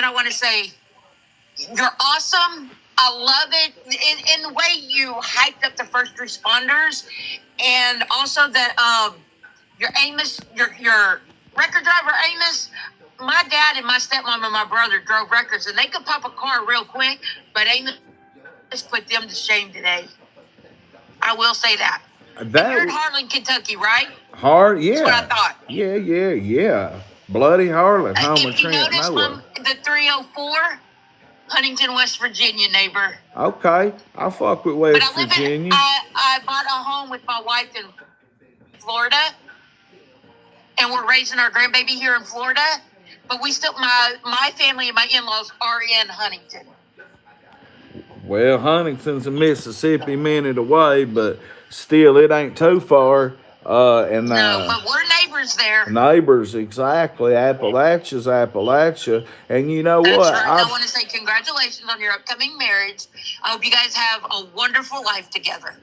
I want to say you're awesome. I love it in the way you hyped up the first responders, and also that your Amos, your record driver Amos. My dad and my stepmom and my brother drove records, and they could pop a car real quick, but Amos put them to shame today. I will say that. That you're in Harlan, Kentucky, right? Hard, yeah. That's what I thought. Yeah. Bloody Harlan, home of If you Trent notice, Noah. the 304, Huntington, West Virginia, neighbor. Okay, I fuck with West Virginia. I bought a home with my wife in Florida, and we're raising our grandbaby here in Florida. But we still, my family and my in-laws are in Huntington. Well, Huntington's a Mississippi minute away, but still, it ain't too far. No, but we're neighbors there. Neighbors, exactly. Appalachia's Appalachia. And you know That's what? right. I want to say congratulations on your upcoming marriage. I hope you guys have a wonderful life together.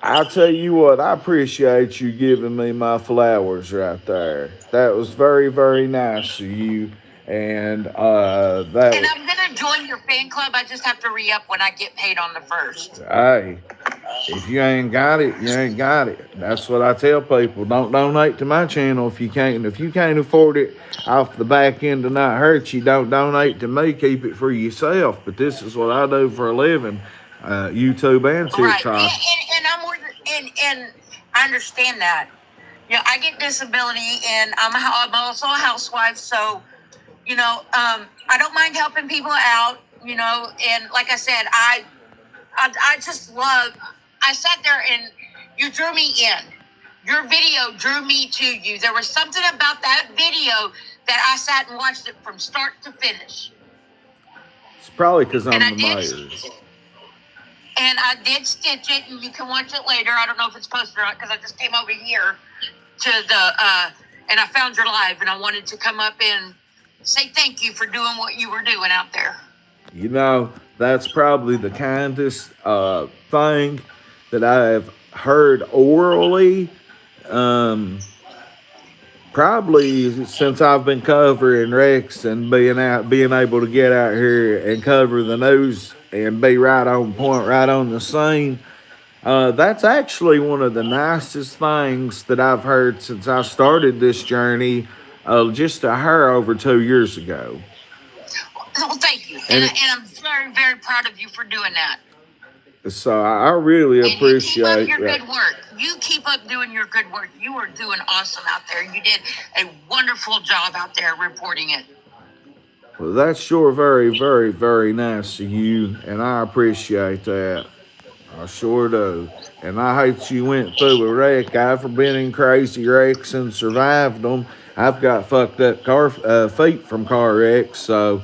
I'll tell you what, I appreciate you giving me my flowers right there. That was very, very nice of you. And And I'm gonna join your fan club. I just have to re-up when I get paid on the 1st. Hey, if you ain't got it, you ain't got it. That's what I tell people. Don't donate to my channel if you can't. If you can't afford it off the back end to not hurt you, don't donate to me. Keep it for yourself. But this is what I do for a living, YouTube and TikTok. Right. And I'm more and I understand that. You know, I get disability, and I'm also a housewife, so you know, I don't mind helping people out. You know, and like I said, I just love. I sat there and you drew me in. Your video drew me to you. There was something about that video that I sat and watched it from start to finish. It's probably because I'm the mayor. And I did stitch it, and you can watch it later. I don't know if it's posted or not because I just came over here to and I found your live, and I wanted to come up and say thank you for doing what you were doing out there. You know, that's probably the kindest thing that I have heard orally. Probably since I've been covering wrecks and being able to get out here and cover the news and be right on point, right on the scene. That's actually one of the nicest things that I've heard since I started this journey, just a hair over 2 years ago. Well, thank you, and I'm very, very proud of you for doing that. So I really appreciate your good work. You keep up doing your good work. You are doing awesome out there. You did a wonderful job out there reporting it. Well, that's sure very, very, very nice of you, and I appreciate that. I sure do. And I hate you went through a wreck. I've been in crazy wrecks and survived them. I've got fucked up feet from car wrecks, so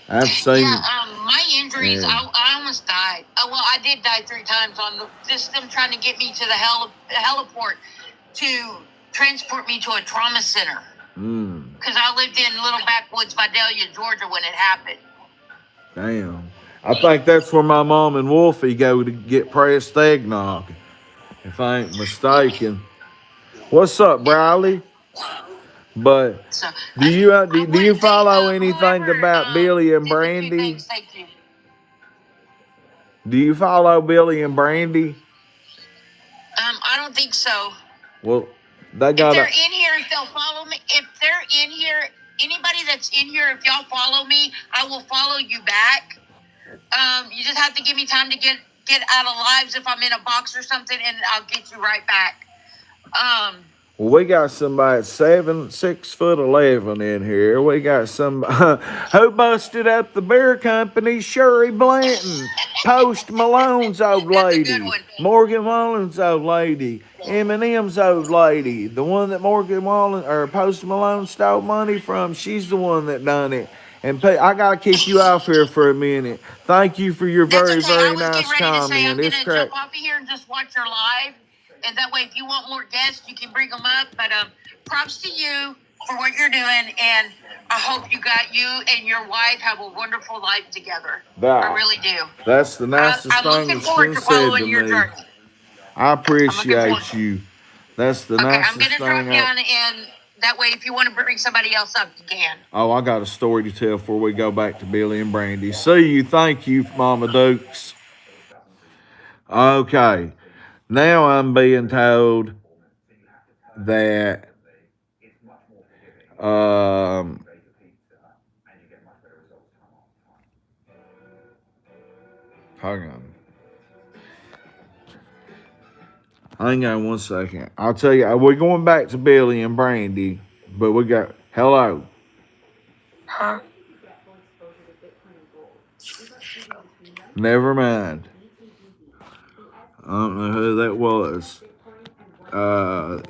I've seen. Yeah, my injuries, I almost died. Well, I did die 3 times on just them trying to get me to the heliport to transport me to a trauma center. Because I lived in little backwoods Vidalia, Georgia when it happened. Damn. I think that's where my mom and Wolfie go to get pressed eggnog, if I ain't mistaken. What's up, Briley? But So do you I do want you to thank follow anything whoever about Billy and did the two Brandy? things. Thank you. Do you follow Billy and Brandy? I don't think so. Well, they If got they're a. in here, if they'll follow me, if they're in here, anybody that's in here, if y'all follow me, I will follow you back. You just have to give me time to get out of lives if I'm in a box or something, and I'll get you right back. Um, Well, we got somebody at 6'11" in here. We got some who busted up the beer company, Shirley Blanton, Post Malone's old that's a good lady, one. Morgan Wallen's old lady, Eminem's old lady, the one that Morgan Wallen or Post Malone stole money from. She's the one that done it. And I gotta kick you off here for a minute. Thank you for your That's very, okay. I very was getting nice ready to say comment. I'm It's gonna jump correct. off of here and just watch your live, and that way, if you want more guests, you can bring them up. But props to you for what you're doing, and I hope you and your wife have a wonderful life together. I really do. That's the nicest I'm thing looking that's forward been to said to following your me. journey. I I'm looking forward. appreciate you. That's the Okay, I'm nicest gonna drop thing. down, and that way, if you want to bring somebody else up, you can. Oh, I got a story to tell before we go back to Billy and Brandy. See you. Thank you, Mama Dukes. Okay. Now I'm being told that um hang on. Hang on one second. I'll tell you, we're going back to Billy and Brandy, but we got hello. Huh? Never mind. I don't know who that was.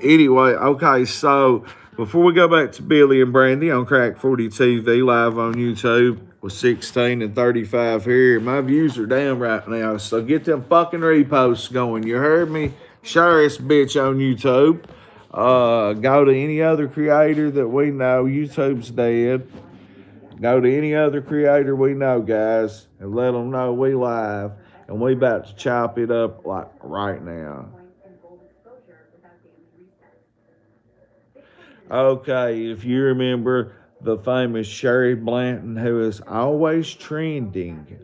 Anyway, okay, so before we go back to Billy and Brandy on Crack 40 TV live on YouTube with 16 and 35 here, my views are down right now, so get them fucking reposts going. You heard me? Share this bitch on YouTube. Go to any other creator that we know. YouTube's dead. Go to any other creator we know, guys, and let them know we live and we about to chop it up like right now. Okay, if you remember the famous Sherry Blanton, who is always trending.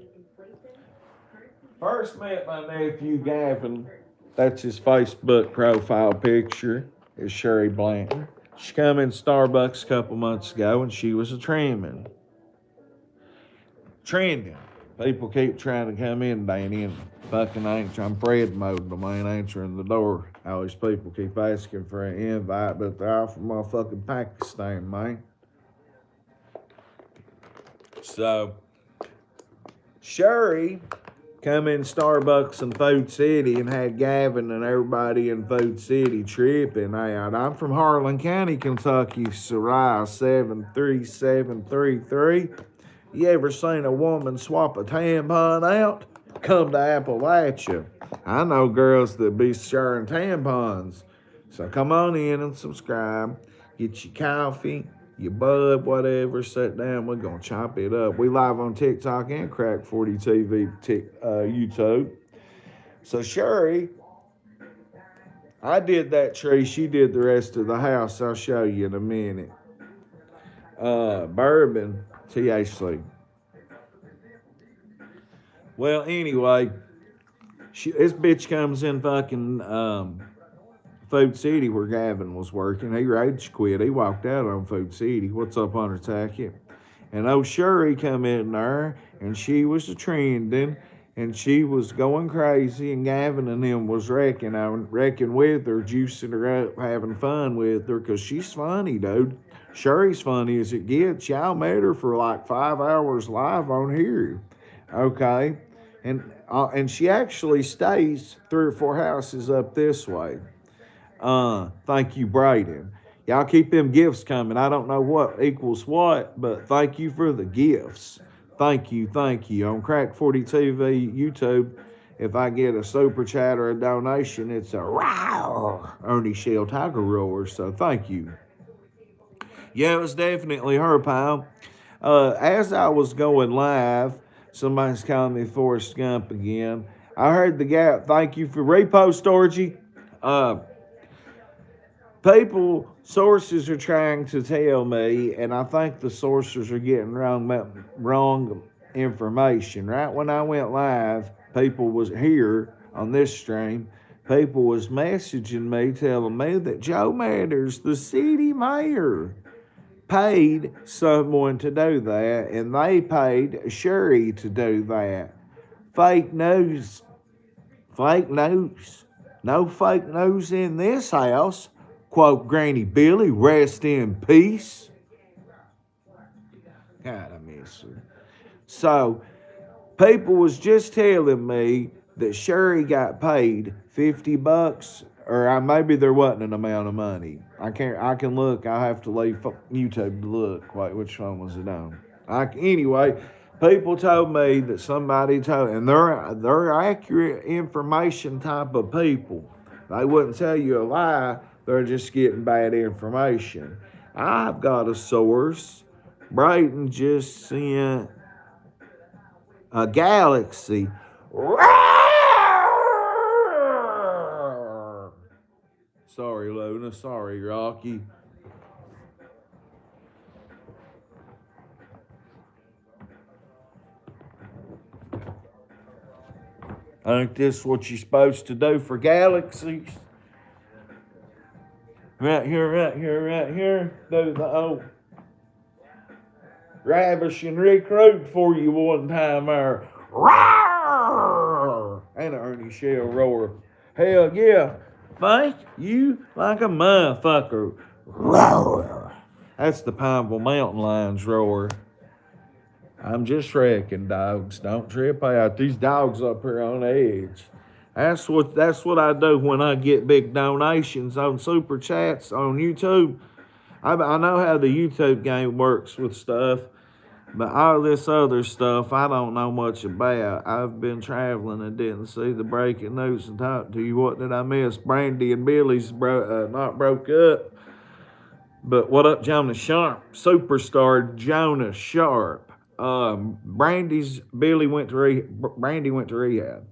First met my nephew Gavin. That's his Facebook profile picture, is Sherry Blanton. She come in Starbucks a couple months ago and she was a trending. People keep trying to come in, Danny, and fucking I'm Fred mode, but I ain't answering the door. All these people keep asking for an invite, but they're all from motherfucking Pakistan, man. So, Sherry come in Starbucks in Food City and had Gavin and everybody in Food City tripping out. I'm from Harlan County, Kentucky, Sarai 73733. You ever seen a woman swap a tampon out? Come to Appalachia. I know girls that be sharing tampons. So come on in and subscribe. Get your coffee, your bud, whatever. Sit down. We're going to chop it up. We live on TikTok and Crack 40 TV YouTube. So Sherry, I did that tree. She did the rest of the house. I'll show you in a minute. Bourbon, THC. Well, anyway, this bitch comes in fucking Food City where Gavin was working. He rage quit. He walked out on Food City. What's up, Undertaker? And old Sherry come in there, and she was a trending, and she was going crazy, and Gavin and them was wrecking with her, juicing her up, having fun with her, because she's funny, dude. Sherry's funny as it gets. Y'all met her for like 5 hours live on here. Okay? And she actually stays 3 or 4 houses up this way. Thank you, Braden. Y'all keep them gifts coming. I don't know what equals what, but thank you for the gifts. Thank you. On Crack 40 TV YouTube, if I get a super chat or a donation, it's a row, Ernie Shell Tiger Roar. So thank you. Yeah, it was definitely her, pal. As I was going live, somebody's calling me Forrest Gump again. I heard the gap. Thank you for repost, Orgy. sources are trying to tell me, and I think the sources are getting wrong information. Right when I went live, people was here on this stream. People was messaging me, telling me that Joe Matters, the city mayor, paid someone to do that, and they paid Sherry to do that. Fake news. Fake news. No fake news in this house. Quote Granny Billy, rest in peace. God, I miss her. So, people was just telling me that Sherry got paid $50, or maybe there wasn't an amount of money. I can look. I have to leave YouTube to look. Wait, which one was it on? Anyway, people told me that somebody told, and they're accurate information type of people. They wouldn't tell you a lie. They're just getting bad information. I've got a source. Brayton just sent a galaxy. Sorry, Luna. Sorry, Rocky. I think this is what you're supposed to do for galaxies. Right here, right here, right here. Do the old ravish and recruit for you one time there. Roar! And an Ernie Shell roar. Hell yeah. Thank you like a motherfucker. Roar. That's the Pineville Mountain Lion's roar. I'm just wrecking, dogs. Don't trip out. These dogs up here on edge. That's what I do when I get big donations on Super Chats on YouTube. I know how the YouTube game works with stuff, but all this other stuff I don't know much about. I've been traveling and didn't see the breaking news and talk to you. What did I miss? Brandy and Billy's not broke up. But what up, Jonas Sharp? Superstar Jonas Sharp. Brandy went to rehab.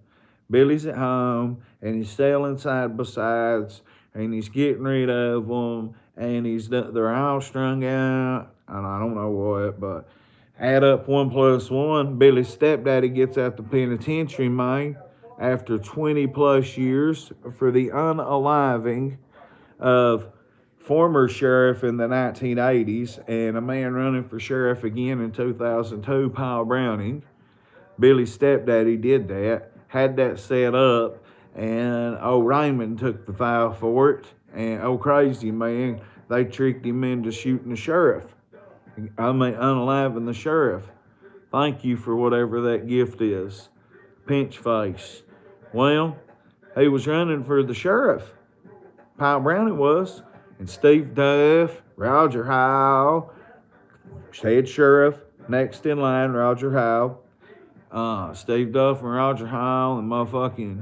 Billy's at home, and he's selling side by sides, and he's getting rid of them, and they're all strung out, and I don't know what, but add up 1 plus 1. Billy's stepdaddy gets out the penitentiary, man, after 20 plus years for the unaliving of former sheriff in the 1980s and a man running for sheriff again in 2002, Paul Browning. Billy's stepdaddy did that, had that set up, and old Raymond took the file for it, and old crazy man, they tricked him into shooting the sheriff. Unaliving the sheriff. Thank you for whatever that gift is. Pinch face. Well, he was running for the sheriff. Paul Browning was. And Steve Duff, Roger Howe, head sheriff, next in line, Roger Howe. Steve Duff and Roger Howe and motherfucking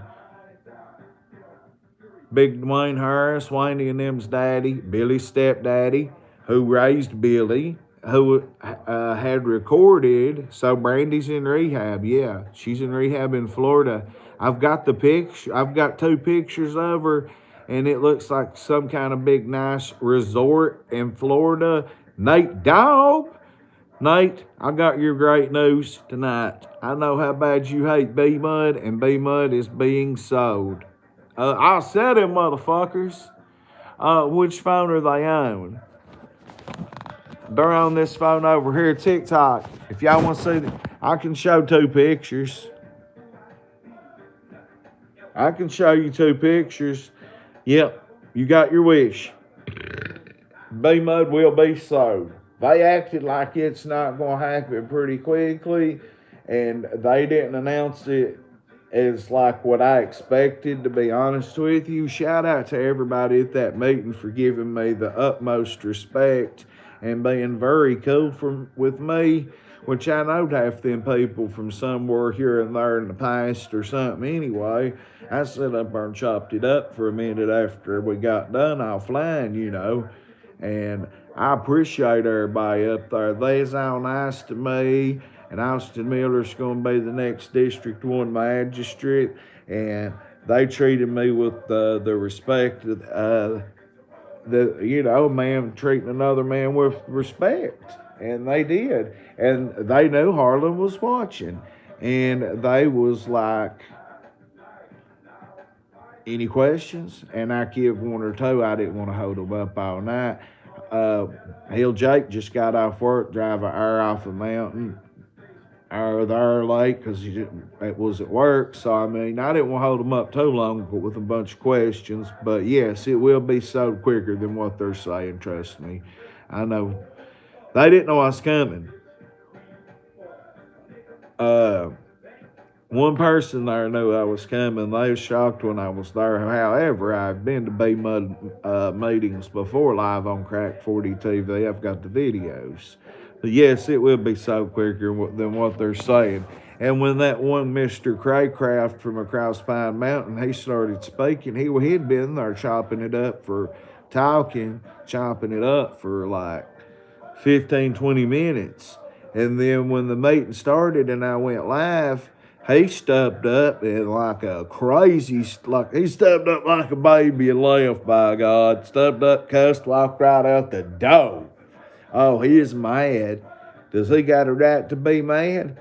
Big Dwayne Harris, Wayne and them's daddy, Billy's stepdaddy, who raised Billy, who had recorded. So Brandy's in rehab. Yeah, she's in rehab in Florida. I've got the picture. I've got 2 pictures of her. And it looks like some kind of big, nice resort in Florida. Nate Dog. Nate, I got your great news tonight. I know how bad you hate B-Mud, and B-Mud is being sold. I said it, motherfuckers. Which phone are they on? They're on this phone over here, TikTok. If y'all want to see, I can show 2 pictures. I can show you 2 pictures. Yep, you got your wish. B-Mud will be sold. They acted like it's not going to happen pretty quickly, and they didn't announce it as like what I expected, to be honest with you. Shout out to everybody at that meeting for giving me the utmost respect and being very cool with me, which I know half them people from somewhere here and there in the past or something anyway. I sat up there and chopped it up for a minute after we got done offline, you know, and I appreciate everybody up there. They's all nice to me, and Austin Miller's going to be the next District 1 magistrate, and they treated me with the respect a man treating another man with respect. And they did. And they knew Harlan was watching. And they was like, any questions? And I give one or two. I didn't want to hold them up all night. Hill Jake just got off work, drive an hour off the mountain, hour there late because it was at work. So, I mean, I didn't want to hold them up too long with a bunch of questions. But yes, it will be sold quicker than what they're saying, trust me. I know. They didn't know I was coming. One person there knew I was coming. They was shocked when I was there. However, I've been to B-Mud meetings before live on Crack 40 TV. I've got the videos. But yes, it will be so quicker than what they're saying. And when that one Mr. Craycraft from across Pine Mountain, he started speaking, he'd been there chopping it up for like 15, 20 minutes. And then when the meeting started and I went live, he stepped up and like a crazy, like he stepped up like a baby and left, by God. Stepped up, cussed, walked right out the door. Oh, he is mad. Does he got a right to be mad?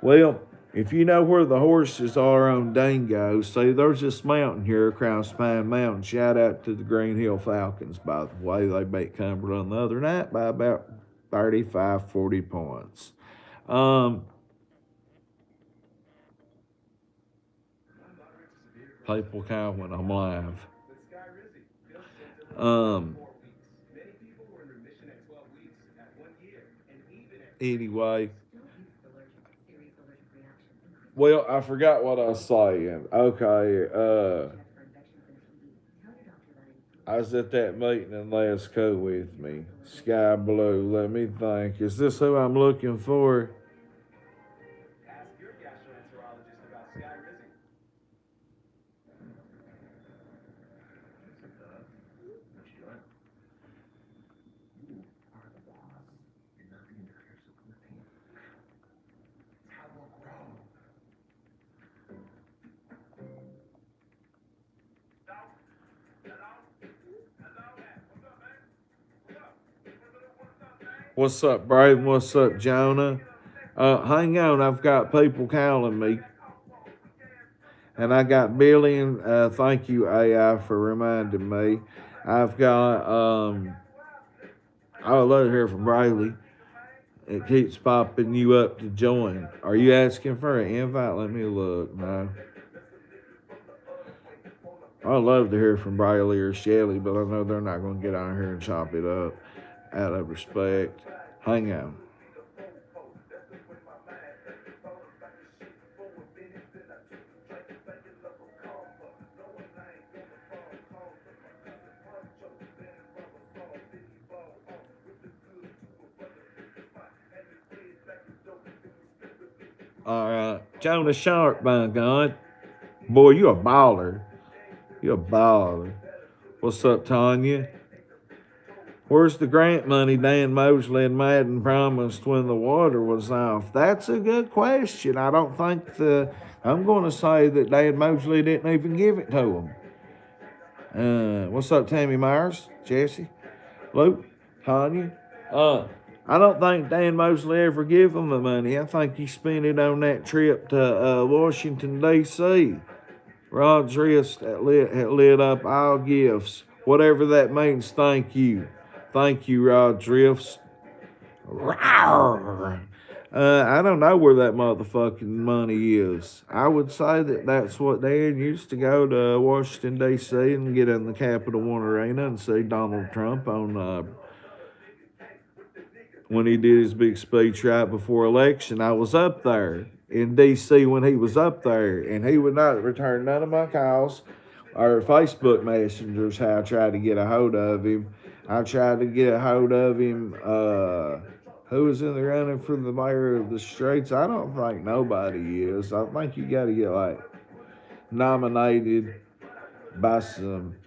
Well, if you know where the horses are on Dingo, see, there's this mountain here across Pine Mountain. Shout out to the Green Hill Falcons, by the way. They beat Cumberland the other night by about 35, 40 points. People count when I'm live. Anyway. Well, I forgot what I was saying. Okay, I was at that meeting and Les Co with me. Sky Blue, let me think. Is this who I'm looking for? What's up, Braden? What's up, Jonah? Hang on, I've got people calling me. And I got Billy and thank you, AI, for reminding me. I've got, I would love to hear from Riley. It keeps popping you up to join. Are you asking for an invite? Let me look. No. I'd love to hear from Riley or Shelly, but I know they're not going to get on here and chop it up out of respect. Hang on. All right. Jonah Sharp, by God. Boy, you a baller. You a baller. What's up, Tanya? Where's the grant money Dan Mosley and Madden promised when the water was off? That's a good question. I don't think I'm going to say that Dan Mosley didn't even give it to him. What's up, Tammy Myers? Jesse? Luke? Tanya? I don't think Dan Mosley ever gave him the money. I think he spent it on that trip to Washington, D.C. Rod's wrist lit up all gifts. Whatever that means, thank you. Thank you, Rod Drifts. I don't know where that motherfucking money is. I would say that that's what Dan used to go to Washington, D.C. and get in the Capital One Arena and see Donald Trump on when he did his big speech right before election. I was up there in D.C. when he was up there, and he would not return none of my calls or Facebook messengers. How I tried to get a hold of him. I tried to get a hold of him. Who was in the running for the mayor of the streets? I don't think nobody is. I think you got to get like nominated by some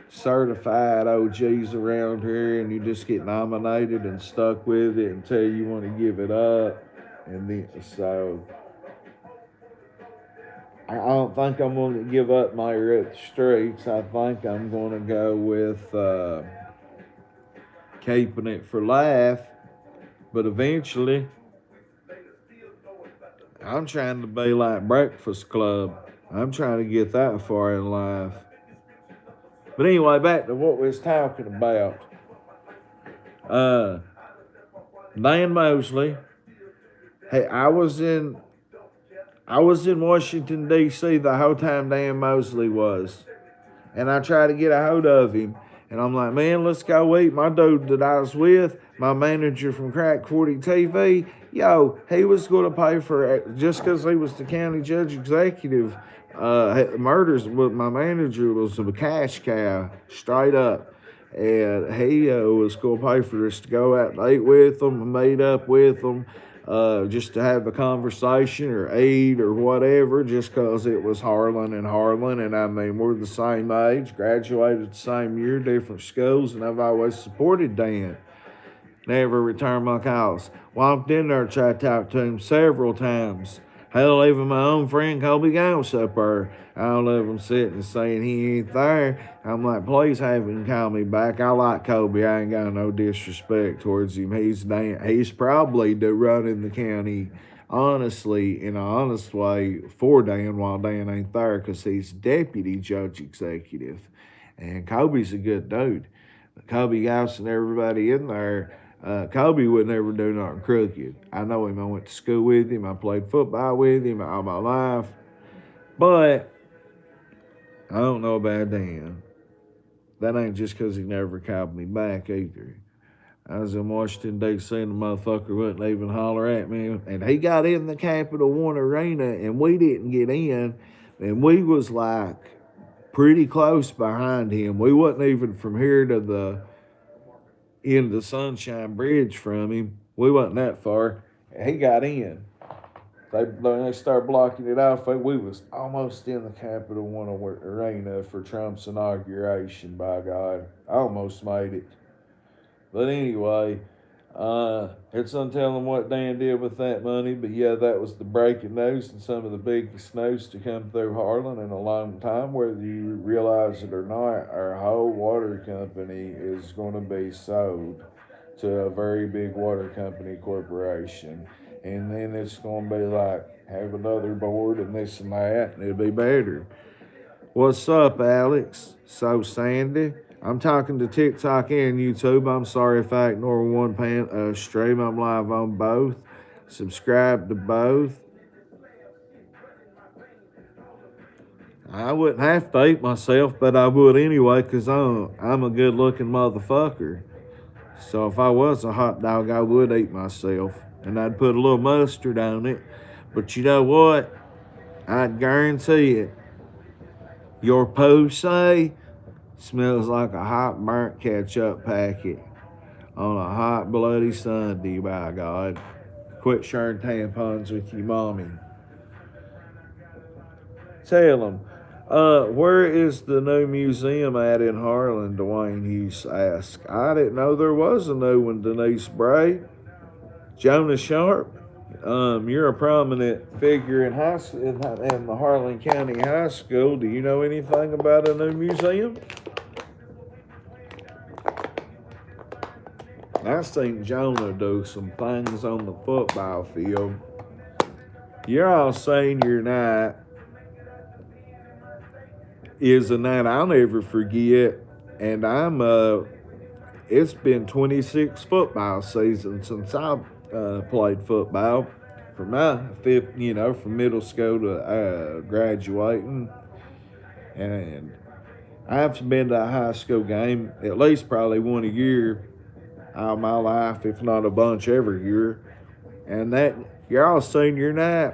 certified OGs around here, and you just get nominated and stuck with it until you want to give it up. And then so I don't think I'm going to give up my at the streets. I think I'm going to go with keeping it for life. But eventually, I'm trying to be like Breakfast Club. I'm trying to get that far in life. But anyway, back to what we was talking about. Dan Mosley. Hey, I was in Washington D.C. the whole time Dan Mosley was, and I tried to get a hold of him. And I'm like, man, let's go eat. My dude that I was with, my manager from Crack 40 TV, yo, he was going to pay for it just because he was the county judge executive. Murders with my manager was a cash cow, straight up. And he was going to pay for us to go out and eat with them and meet up with them. Just to have a conversation or eat or whatever, just because it was Harlan. And I mean, we're the same age, graduated the same year, different schools, and I've always supported Dan. Never returned my calls. Walked in there, tried to talk to him several times. Hell, even my own friend Kobe Gauss up there, all of them sitting and saying he ain't there. I'm like, please have him call me back. I like Kobe. I ain't got no disrespect towards him. He's probably running the county, honestly, in an honest way, for Dan while Dan ain't there, because he's deputy judge executive. And Kobe's a good dude. Kobe Gauss and everybody in there, Kobe would never do nothing crooked. I know him. I went to school with him. I played football with him all my life. But I don't know about Dan. That ain't just because he never called me back either. I was in Washington, D.C., and the motherfucker wouldn't even holler at me. And he got in the Capital One Arena, and we didn't get in. And we was like pretty close behind him. We wasn't even from here to the end of the Sunshine Bridge from him. We wasn't that far. He got in. They started blocking it off. We was almost in the Capital One Arena for Trump's inauguration, by God. I almost made it. But anyway, it's untelling what Dan did with that money. But yeah, that was the breaking news and some of the biggest news to come through Harlan in a long time. Whether you realize it or not, our whole water company is going to be sold to a very big water company corporation. And then it's going to be like, have another board and this and that, and it'll be better. What's up, Alex? So, Sandy? I'm talking to TikTok and YouTube. I'm sorry if I ignore one stream. I'm live on both. Subscribe to both. I wouldn't have to eat myself, but I would anyway, because I'm a good-looking motherfucker. So if I was a hot dog, I would eat myself. And I'd put a little mustard on it. But you know what? I'd guarantee it. Your pussy smells like a hot burnt ketchup packet on a hot bloody Sunday, by God. Quit sharing tampons with your mommy. Tell them, where is the new museum at in Harlan, Dwayne Hughes asked. I didn't know there was a new one, Denise Bray. Jonah Sharp, you're a prominent figure in the Harlan County High School. Do you know anything about a new museum? I've seen Jonah do some things on the football field. Your all senior night is a night I'll never forget, and it's been 26 football seasons since I've played football from my from middle school to graduating, and I've been to a high school game at least probably one a year all my life, if not a bunch every year. And that y'all senior night,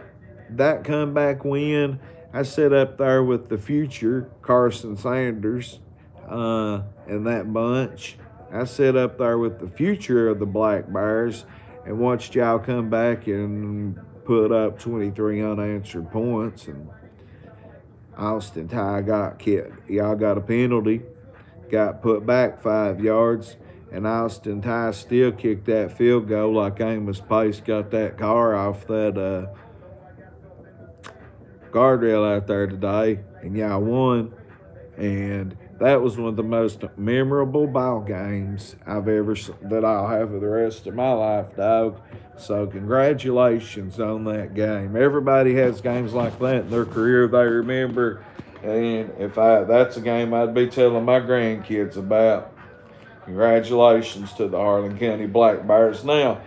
that comeback win, I sat up there with the future Carson Sanders and that bunch. I sat up there with the future of the Black Bears and watched y'all come back and put up 23 unanswered points. And Austin Ty y'all got a penalty, got put back 5 yards, and Austin Ty still kicked that field goal like Amos Pace got that car off that guardrail out there today, and y'all won. And that was one of the most memorable ball games that I'll have for the rest of my life, dog. So congratulations on that game. Everybody has games like that in their career they remember, and that's a game I'd be telling my grandkids about. Congratulations to the Harlan County Black Bears. Now,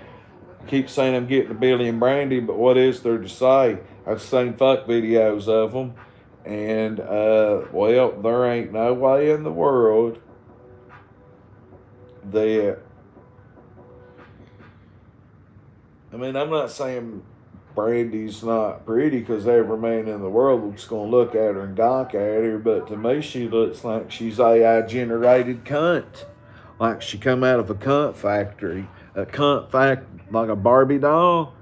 I keep saying I'm getting to Billy and Brandy, but what is there to say? I've seen fuck videos of them, and well, there ain't no way in the world that. I mean, I'm not saying Brandy's not pretty because every man in the world is going to look at her and gawk at her, but to me, she looks like she's AI generated cunt. Like she come out of a cunt factory. Like a Barbie doll,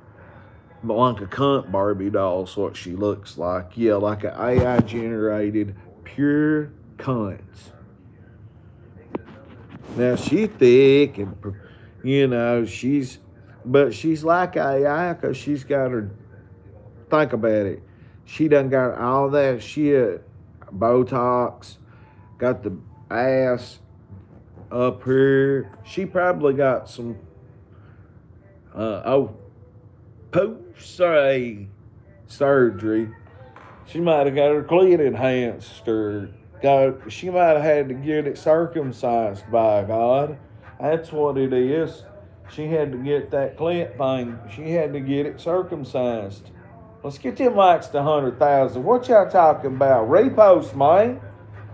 but like a cunt Barbie doll is what she looks like. Yeah, like an AI generated pure cunt. Now she thick and but she's like AI because she's got her. Think about it. She done got all that shit, Botox, got the ass up here. She probably got some post surgery. She might have got her clit enhanced or she might have had to get it circumcised, by God. That's what it is. She had to get that clit thing. She had to get it circumcised. Let's get them likes to 100,000. What y'all talking about? Repost, man.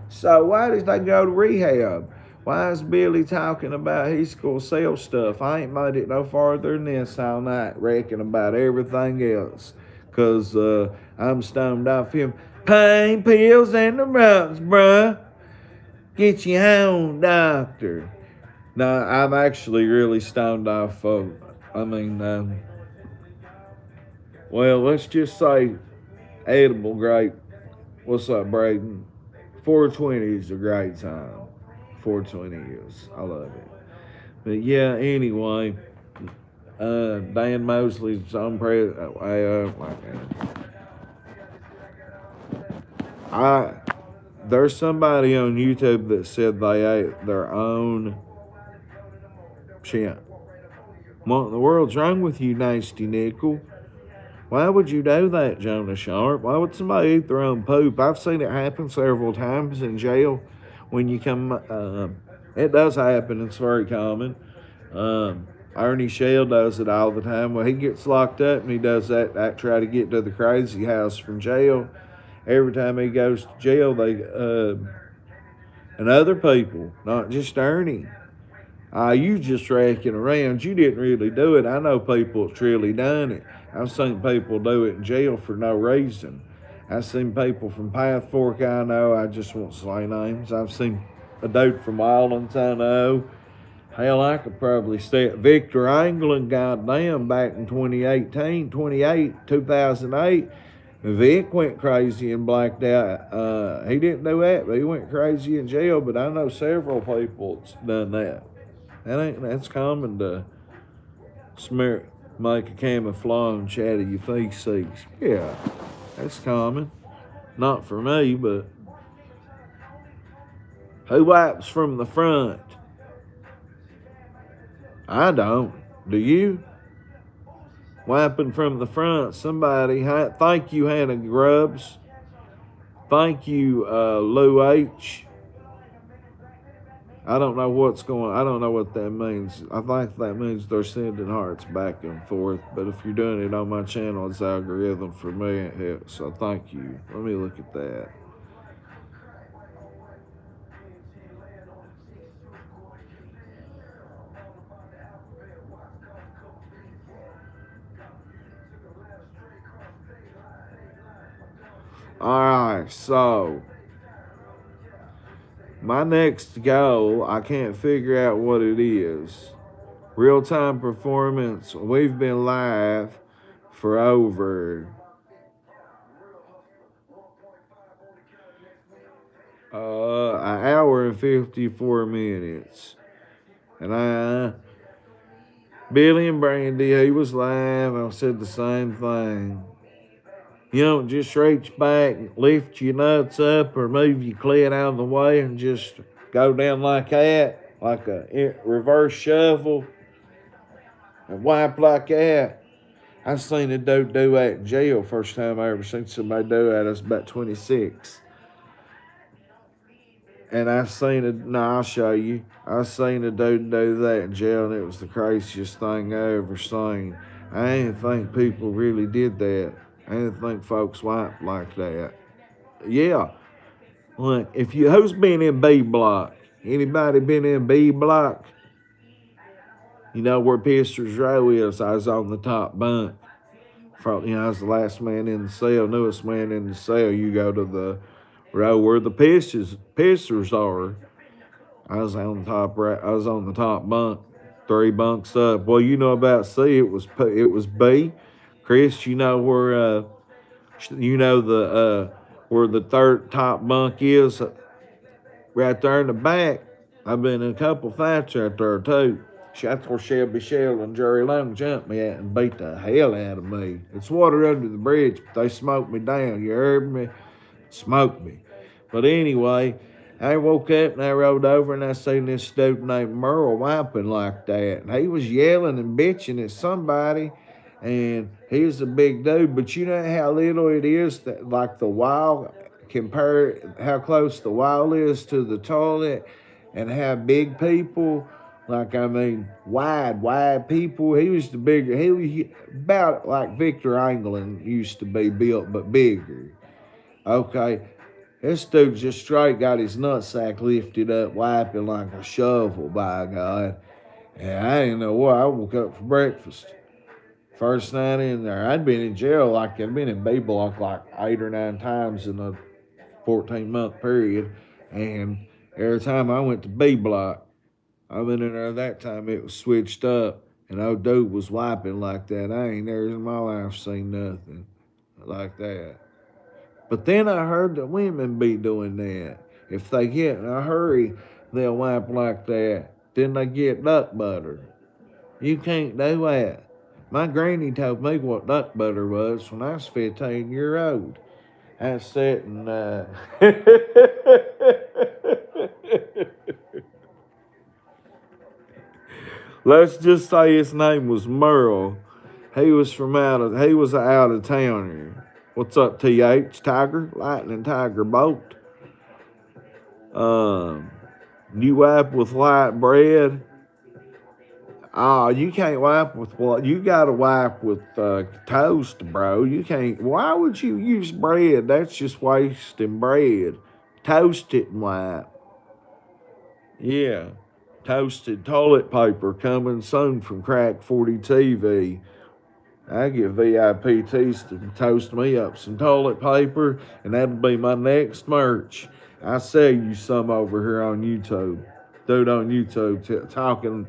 So why does they go to rehab? Why is Billy talking about he's going to sell stuff? I ain't made it no farther than this all night, reckoning about everything else. Because I'm stoned off him. Pain pills and the drugs, bruh. Get you home, doctor. No, I'm actually really stoned off, folks. I mean, well, let's just say edible grape. What's up, Braden? 420 is a great time. 420 is. I love it. But yeah, anyway, Dan Mosley's on there's somebody on YouTube that said they ate their own shit. What in the world's wrong with you, nasty nickel? Why would you do that, Jonah Sharp? Why would somebody eat their own poop? I've seen it happen several times in jail. When you come, it does happen. It's very common. Ernie Shell does it all the time. When he gets locked up and he does that, I try to get to the crazy house from jail. Every time he goes to jail, and other people, not just Ernie. You just racking around. You didn't really do it. I know people that's really done it. I've seen people do it in jail for no reason. I've seen people from Path Fork I know. I just won't say names. I've seen a dude from Islands I know. Hell, I could probably stay at Victor Anglin, goddamn, back in 2008. Vic went crazy and blacked out. He didn't do that, but he went crazy in jail. But I know several people that's done that. That's common to make a camouflage out of your feces. Yeah, that's common. Not for me, but who wipes from the front? I don't. Do you? Wiping from the front. Somebody. Thank you, Hannah Grubbs. Thank you, Lou H. I don't know what that means. I think that means they're sending hearts back and forth. But if you're doing it on my channel, it's algorithm for me. So thank you. Let me look at that. Alright, so my next goal, I can't figure out what it is. Real-time performance. We've been live for over an hour and 54 minutes. And Billy and Brandy, he was live. I said the same thing. You don't just reach back, lift your nuts up, or move your clit out of the way and just go down like that, like a reverse shovel, and wipe like that. I seen a dude do that in jail. First time I ever seen somebody do that. I was about 26. And I seen a, no, I'll show you. I seen a dude do that in jail, and it was the craziest thing I ever seen. I didn't think people really did that. I didn't think folks wiped like that. Yeah. Look, if you, who's been in B block? Anybody been in B block? You know where Pistons Row is? I was on the top bunk. I was the last man in the cell, newest man in the cell. You go to the row where the pistons are. I was on the top bunk, 3 bunks up. Well, you know about C. It was B. Chris, you know where where the third top bunk is, right there in the back. I've been in a couple fights right there too. That's where Shelby Shell and Jerry Long jumped me at and beat the hell out of me. It's water under the bridge, but they smoked me down. You heard me? Smoked me. But anyway, I woke up and I rode over and I seen this dude named Merle wiping like that. And he was yelling and bitching at somebody. And he was a big dude. But you know how little it is, that like the wall, compare how close the wall is to the toilet and how big people, like, I mean, wide people. He was the bigger, he was about like Victor England used to be built, but bigger. Okay, this dude just straight got his nutsack lifted up, wiping like a shovel, by God. And I didn't know what. I woke up for breakfast. First night in there, I'd been in jail, like I'd been in B block like 8 or 9 times in a 14-month period. And every time I went to B block, I went in there that time, it was switched up. And old dude was wiping like that. I ain't never in my life seen nothing like that. But then I heard that women be doing that. If they get in a hurry, they'll wipe like that. Then they get duck butter. You can't do that. My granny told me what duck butter was when I was 15-year old. I sat and let's just say his name was Merle. He was an out of towner. What's up, TH? Tiger? Lightning Tiger Boat. You wipe with light bread. You can't wipe with what? You gotta wipe with toast, bro. You can't. Why would you use bread? That's just wasting bread. Toast it and wipe. Yeah. Toasted toilet paper coming soon from Crack 40 TV. I get VIPTs to toast me up some toilet paper, and that'll be my next merch. I sell you some over here on YouTube. Dude on YouTube talking.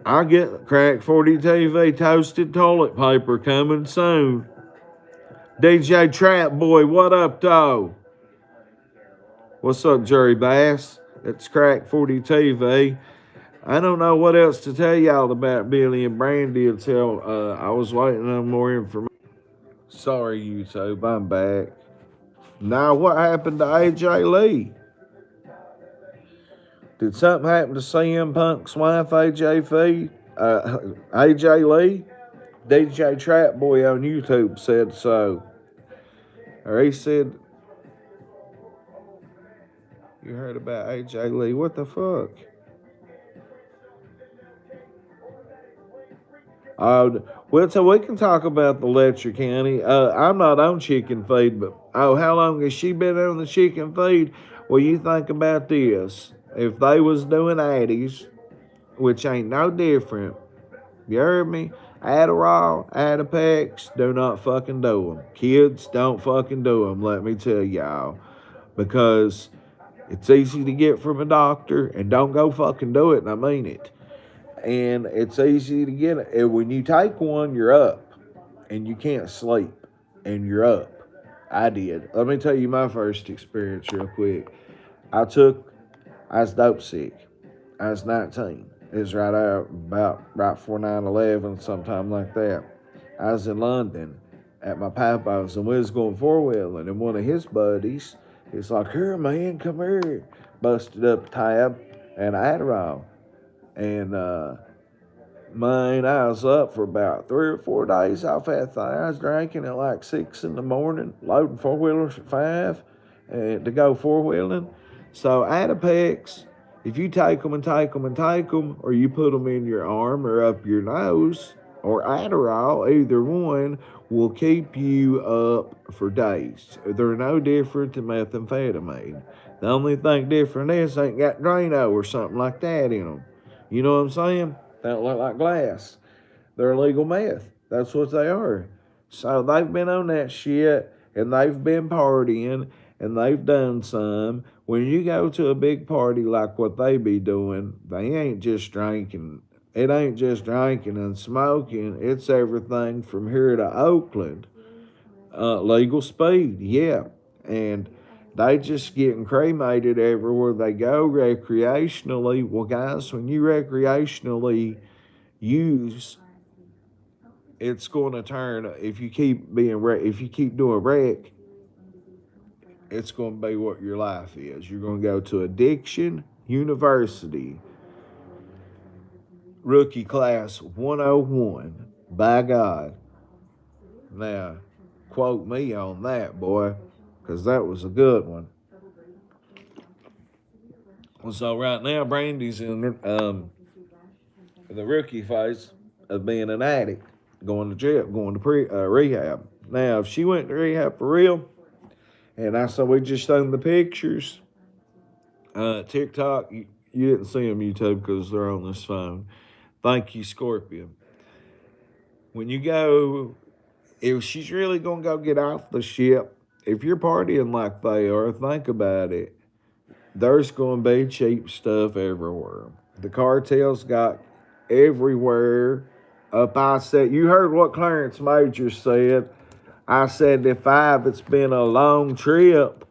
I get Crack 40 TV toasted toilet paper coming soon. DJ Trap Boy, what up, though? What's up, Jerry Bass? It's Crack 40 TV. I don't know what else to tell y'all about Billy and Brandy until I was waiting on more information. Sorry, YouTube, I'm back. Now, what happened to AJ Lee? Did something happen to CM Punk's wife, AJ Lee? DJ Trap Boy on YouTube said so. Or he said, you heard about AJ Lee? What the fuck? Well, so we can talk about the Letcher County. I'm not on chicken feed, but how long has she been on the chicken feed? Well, you think about this. If they was doing Addies, which ain't no different, you heard me? Adderall, Adipex, do not fucking do them. Kids, don't fucking do them, let me tell y'all. Because it's easy to get from a doctor, and don't go fucking do it, and I mean it. And it's easy to get it. And when you take one, you're up. And you can't sleep. And you're up. I did. Let me tell you my first experience real quick. I was dope sick. I was 19. It was right before 9/11, sometime like that. I was in London at my papa's, and we was going four-wheeling, and one of his buddies, he's like, here, man, come here. Busted up a tab and Adderall. And, man, I was up for about 3 or 4 days off that thing. I was drinking at like 6 in the morning, loading four-wheelers at 5 and to go four-wheeling. So Adipex, if you take them and take them and take them, or you put them in your arm or up your nose, or Adderall, either one will keep you up for days. They're no different than methamphetamine. The only thing different is they ain't got Drano or something like that in them. You know what I'm saying? They don't look like glass. They're illegal meth. That's what they are. So they've been on that shit, and they've been partying, and they've done some. When you go to a big party like what they be doing, they ain't just drinking. It ain't just drinking and smoking. It's everything from here to Oakland. Legal speed, yeah. And they just getting cremated everywhere they go recreationally. Well, guys, when you recreationally use, it's going to turn. If you keep doing rec, it's going to be what your life is. You're going to go to Addiction University, rookie class 101. By God. Now, quote me on that, boy, because that was a good one. So right now, Brandy's in the rookie phase of being an addict, going to jail, going to rehab. Now, if she went to rehab for real, and I saw we just showed the pictures, TikTok, you didn't see them YouTube because they're on this phone. Thank you, Scorpion. When you go, if she's really going to go get off the ship, if you're partying like they are, think about it. There's going to be cheap stuff everywhere. The cartels got everywhere. I said, you heard what Clarence Major said. I said, if it's been a long trip,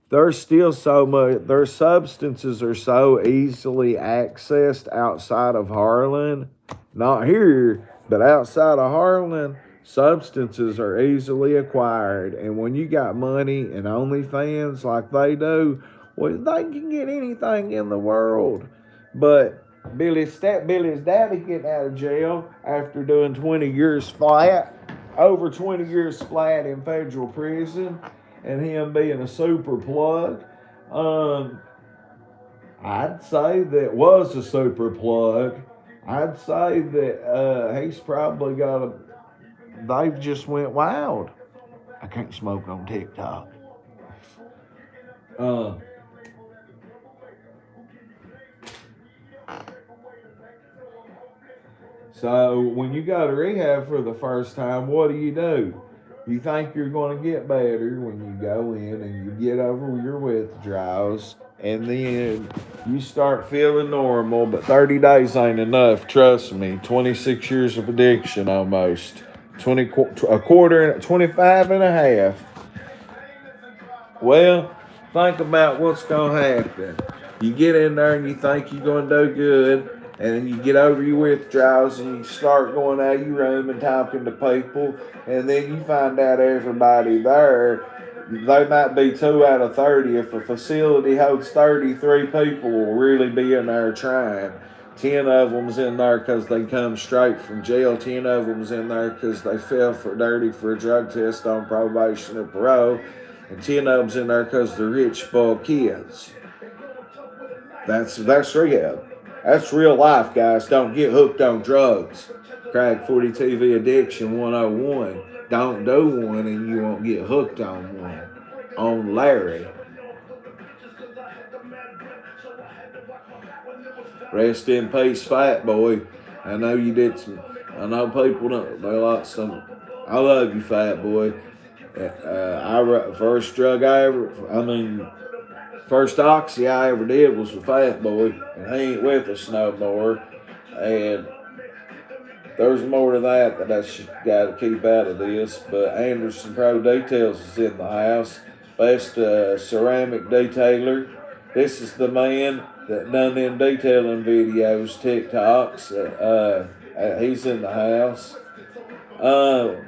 there's still so much, their substances are so easily accessed outside of Harlan. Not here, but outside of Harlan, substances are easily acquired. And when you got money and OnlyFans like they do, well, they can get anything in the world. But Billy's daddy getting out of jail after doing 20 years flat, over 20 years flat in federal prison, and him being a super plug. I'd say that was a super plug. I'd say that he's probably got a. They've just went wild. I can't smoke on TikTok. So when you go to rehab for the first time, what do? You think you're going to get better when you go in and you get over your withdrawals, and then you start feeling normal, but 30 days ain't enough, trust me. 26 years of addiction almost. 25 and a half. Well, think about what's going to happen. You get in there and you think you're going to do good, and then you get over your withdrawals and you start going out of your room and talking to people, and then you find out everybody there, they might be 2 out of 30. If a facility holds 33 people, will really be in there trying. 10 of them's in there because they come straight from jail. 10 of them's in there because they fell for dirty for a drug test on probation or parole. And 10 of them's in there because they're rich, spoiled kids. That's rehab. That's real life, guys. Don't get hooked on drugs. Crack 40 TV Addiction 101. Don't do one and you won't get hooked on one. On Larry. Rest in peace, Fat Boy. I know you did some. I know people don't. They like some. I love you, Fat Boy. First oxy I ever did was with Fat Boy, and he ain't with us no more. And there's more to that I got to keep out of this. But Anderson Pro Details is in the house. Best ceramic detailer. This is the man that done them detailing videos, TikToks. He's in the house.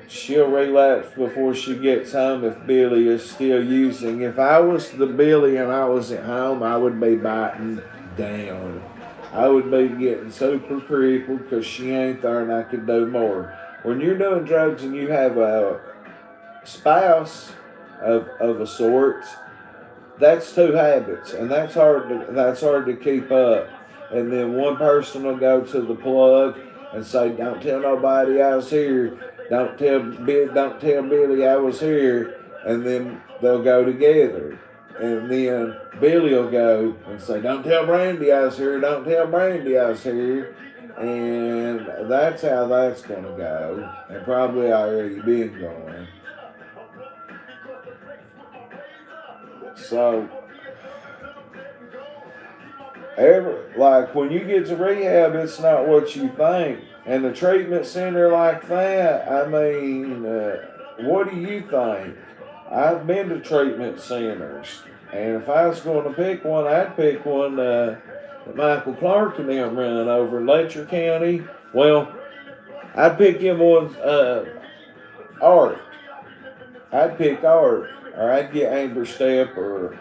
She'll relapse before she gets home if Billy is still using. If I was the Billy and I was at home, I would be biting down. I would be getting super crippled because she ain't there and I could do more. When you're doing drugs and you have a spouse of a sort, that's two habits, and that's hard to keep up. And then one person will go to the plug and say, "Don't tell nobody I was here. Don't tell Billy I was here." And then they'll go together. And then Billy will go and say, "Don't tell Brandy I was here. Don't tell Brandy I was here." And that's how that's gonna go, and probably already been going. So, like when you get to rehab, it's not what you think. And the treatment center like that, I mean, what do you think? I've been to treatment centers, and if I was going to pick one, I'd pick one that Michael Clark and them run over in Letcher County. Well, I'd pick him one, Art. I'd pick Art, or I'd get Amber Step or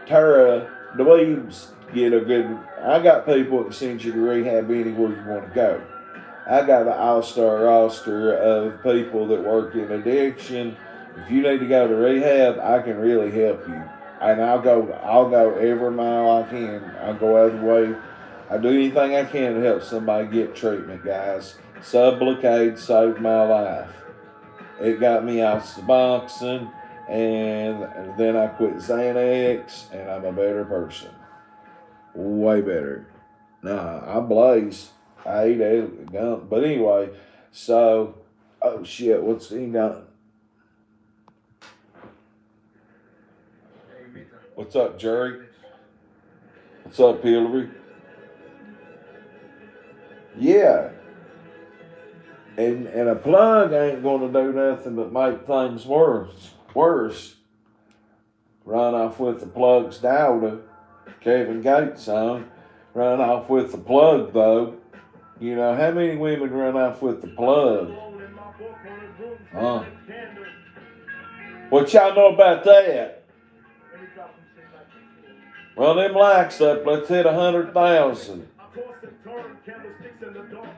Tara DeWeebs. Get a good. I got people that can send you to rehab anywhere you want to go. I got an all-star roster of people that work in addiction. If you need to go to rehab, I can really help you, and I'll go every mile I can. I'll go out of the way. I do anything I can to help somebody get treatment, guys. Sublocade saved my life. It got me out of Suboxone, and then I quit Xanax, and I'm a better person. Way better. Nah, I blaze. I ate a gun. But anyway, so, oh shit, what's he got? What's up, Jerry? What's up, Hillary? Yeah. And a plug ain't gonna do nothing but make things worse. Run off with the plug's daughter, Kevin Gates song. Run off with the plug though. You know, how many women run off with the plug? Huh? What y'all know about that? Well, them likes up, let's hit 100,000.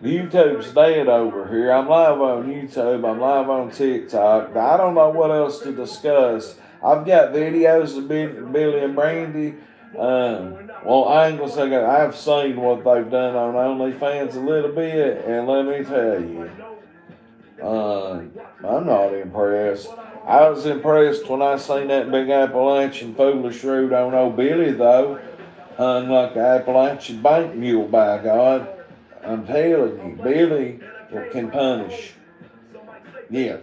YouTube's dead over here. I'm live on YouTube. I'm live on TikTok. I don't know what else to discuss. I've got videos of Billy and Brandy. Well, I ain't gonna say that. I've seen what they've done on OnlyFans a little bit, and let me tell you, I'm not impressed. I was impressed when I seen that big Appalachian foolish root on old Billy, though. Hung like an Appalachian bank mule, by God. I'm telling you, Billy can punish. Yeah,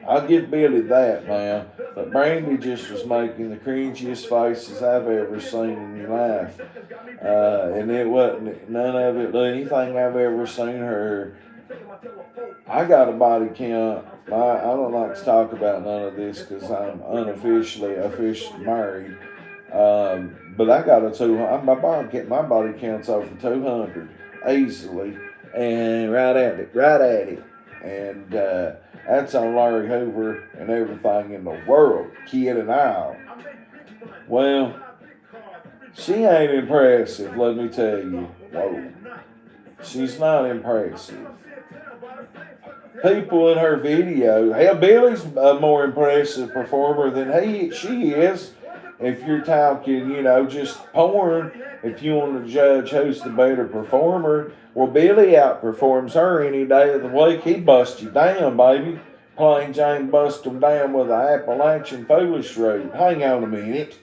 I'll give Billy that now. But Brandy just was making the cringiest faces I've ever seen in your life. And it wasn't none of it, anything I've ever seen her. I got a body count. I don't like to talk about none of this because I'm officially married. But I got a 200. My body count's over 200 easily, and right at it. And that's on Larry Hoover and everything in the world, kid and all. Well, she ain't impressive, let me tell you. Whoa. She's not impressive. People in her video, hell, Billy's a more impressive performer than she is. If you're talking, just porn, if you want to judge who's the better performer, well, Billy outperforms her any day of the week. He busts you down, baby. Plain Jane bust him down with an Appalachian foolish root. Hang on a minute.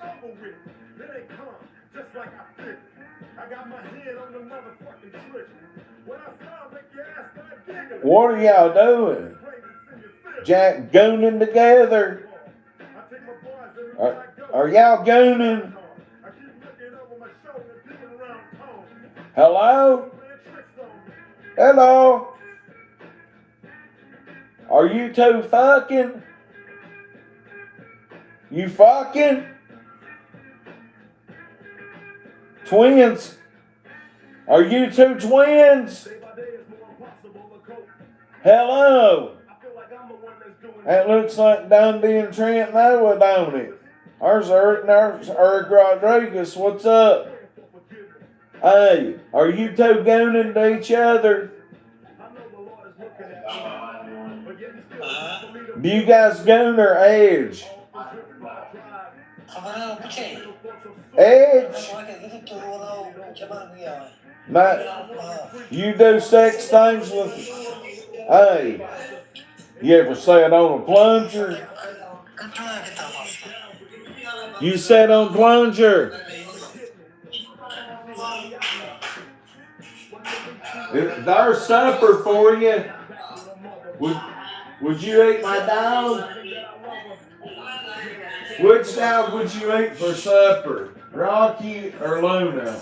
What are y'all doing? Jack gooning together? Are y'all gooning? Hello? Hello? Are you two fucking? You fucking? Twins? Are you two twins? Hello. That looks like Dundee and Trent Noah, don't it? There's Eric Rodriguez. What's up? Hey, are you two gooning to each other? Do you guys goon or edge? Edge? You do sex things with... Hey, you ever sat on a plunger? You sat on plunger? There's supper for you. Would you eat my dog? Which dog would you eat for supper? Rocky or Luna?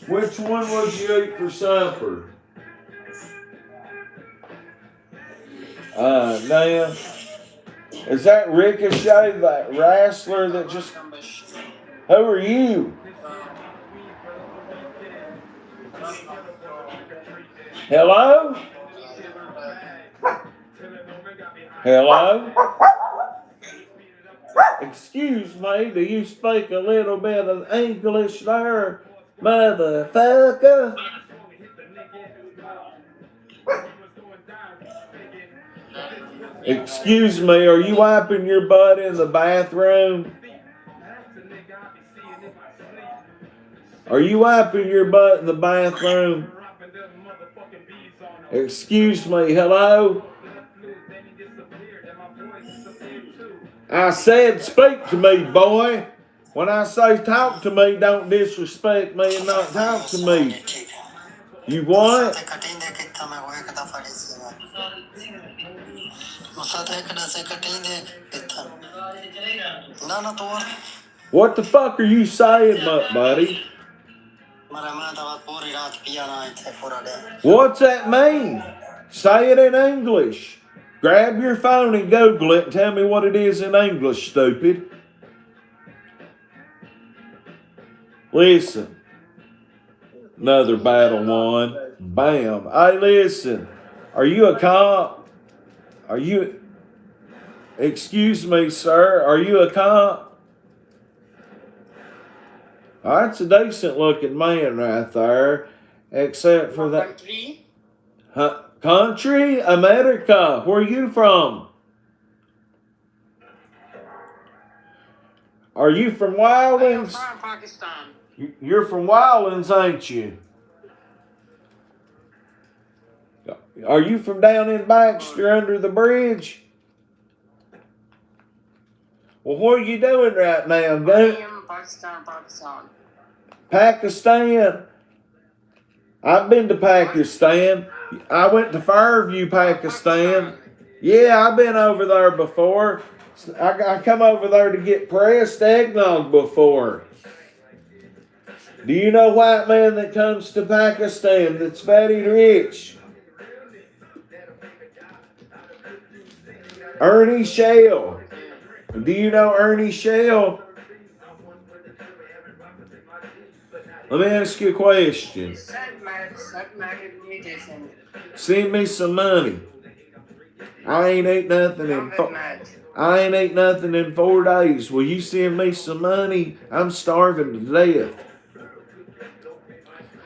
Which one would you eat for supper? Now, is that Ricochet, that wrestler that just... Who are you? Hello? Hello? Excuse me, do you speak a little bit of English there, motherfucker? Excuse me, are you wiping your butt in the bathroom? Are you wiping your butt in the bathroom? Excuse me, hello? I said speak to me, boy. When I say talk to me, don't disrespect me and not talk to me. You what? What the fuck are you saying, buddy? What's that mean? Say it in English. Grab your phone and Google it and tell me what it is in English, stupid. Listen. Another battle won. Bam. Hey, listen. Are you a cop? Are you... Excuse me, sir. Are you a cop? Oh, that's a decent looking man right there. Except for that... Country? Huh? Country? America. Where are you from? Are you from Wildlands? I'm from Pakistan. You're from Wildlands, ain't you? Are you from down in Baxter under the bridge? Well, what are you doing right now? I am Pakistan. Pakistan? I've been to Pakistan. I went to Fairview, Pakistan. Yeah, I've been over there before. I come over there to get pressed eggnog before. Do you know white man that comes to Pakistan that's very rich? Ernie Shell. Do you know Ernie Shell? Let me ask you a question. Send me some money. I ain't ate nothing in 4 days. Will you send me some money? I'm starving to death.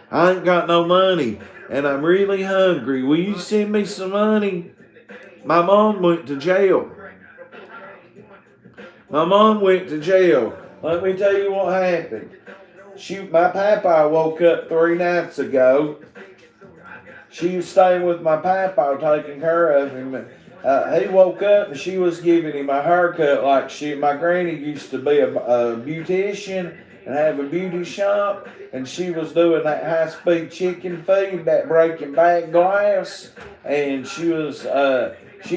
I ain't got no money, and I'm really hungry. Will you send me some money? My mom went to jail. Let me tell you what happened. My papa woke up 3 nights ago. She was staying with my papa, taking care of him. He woke up and she was giving him a haircut like my granny used to be a beautician and have a beauty shop, and she was doing that high-speed chicken feed, that breaking back glass, and she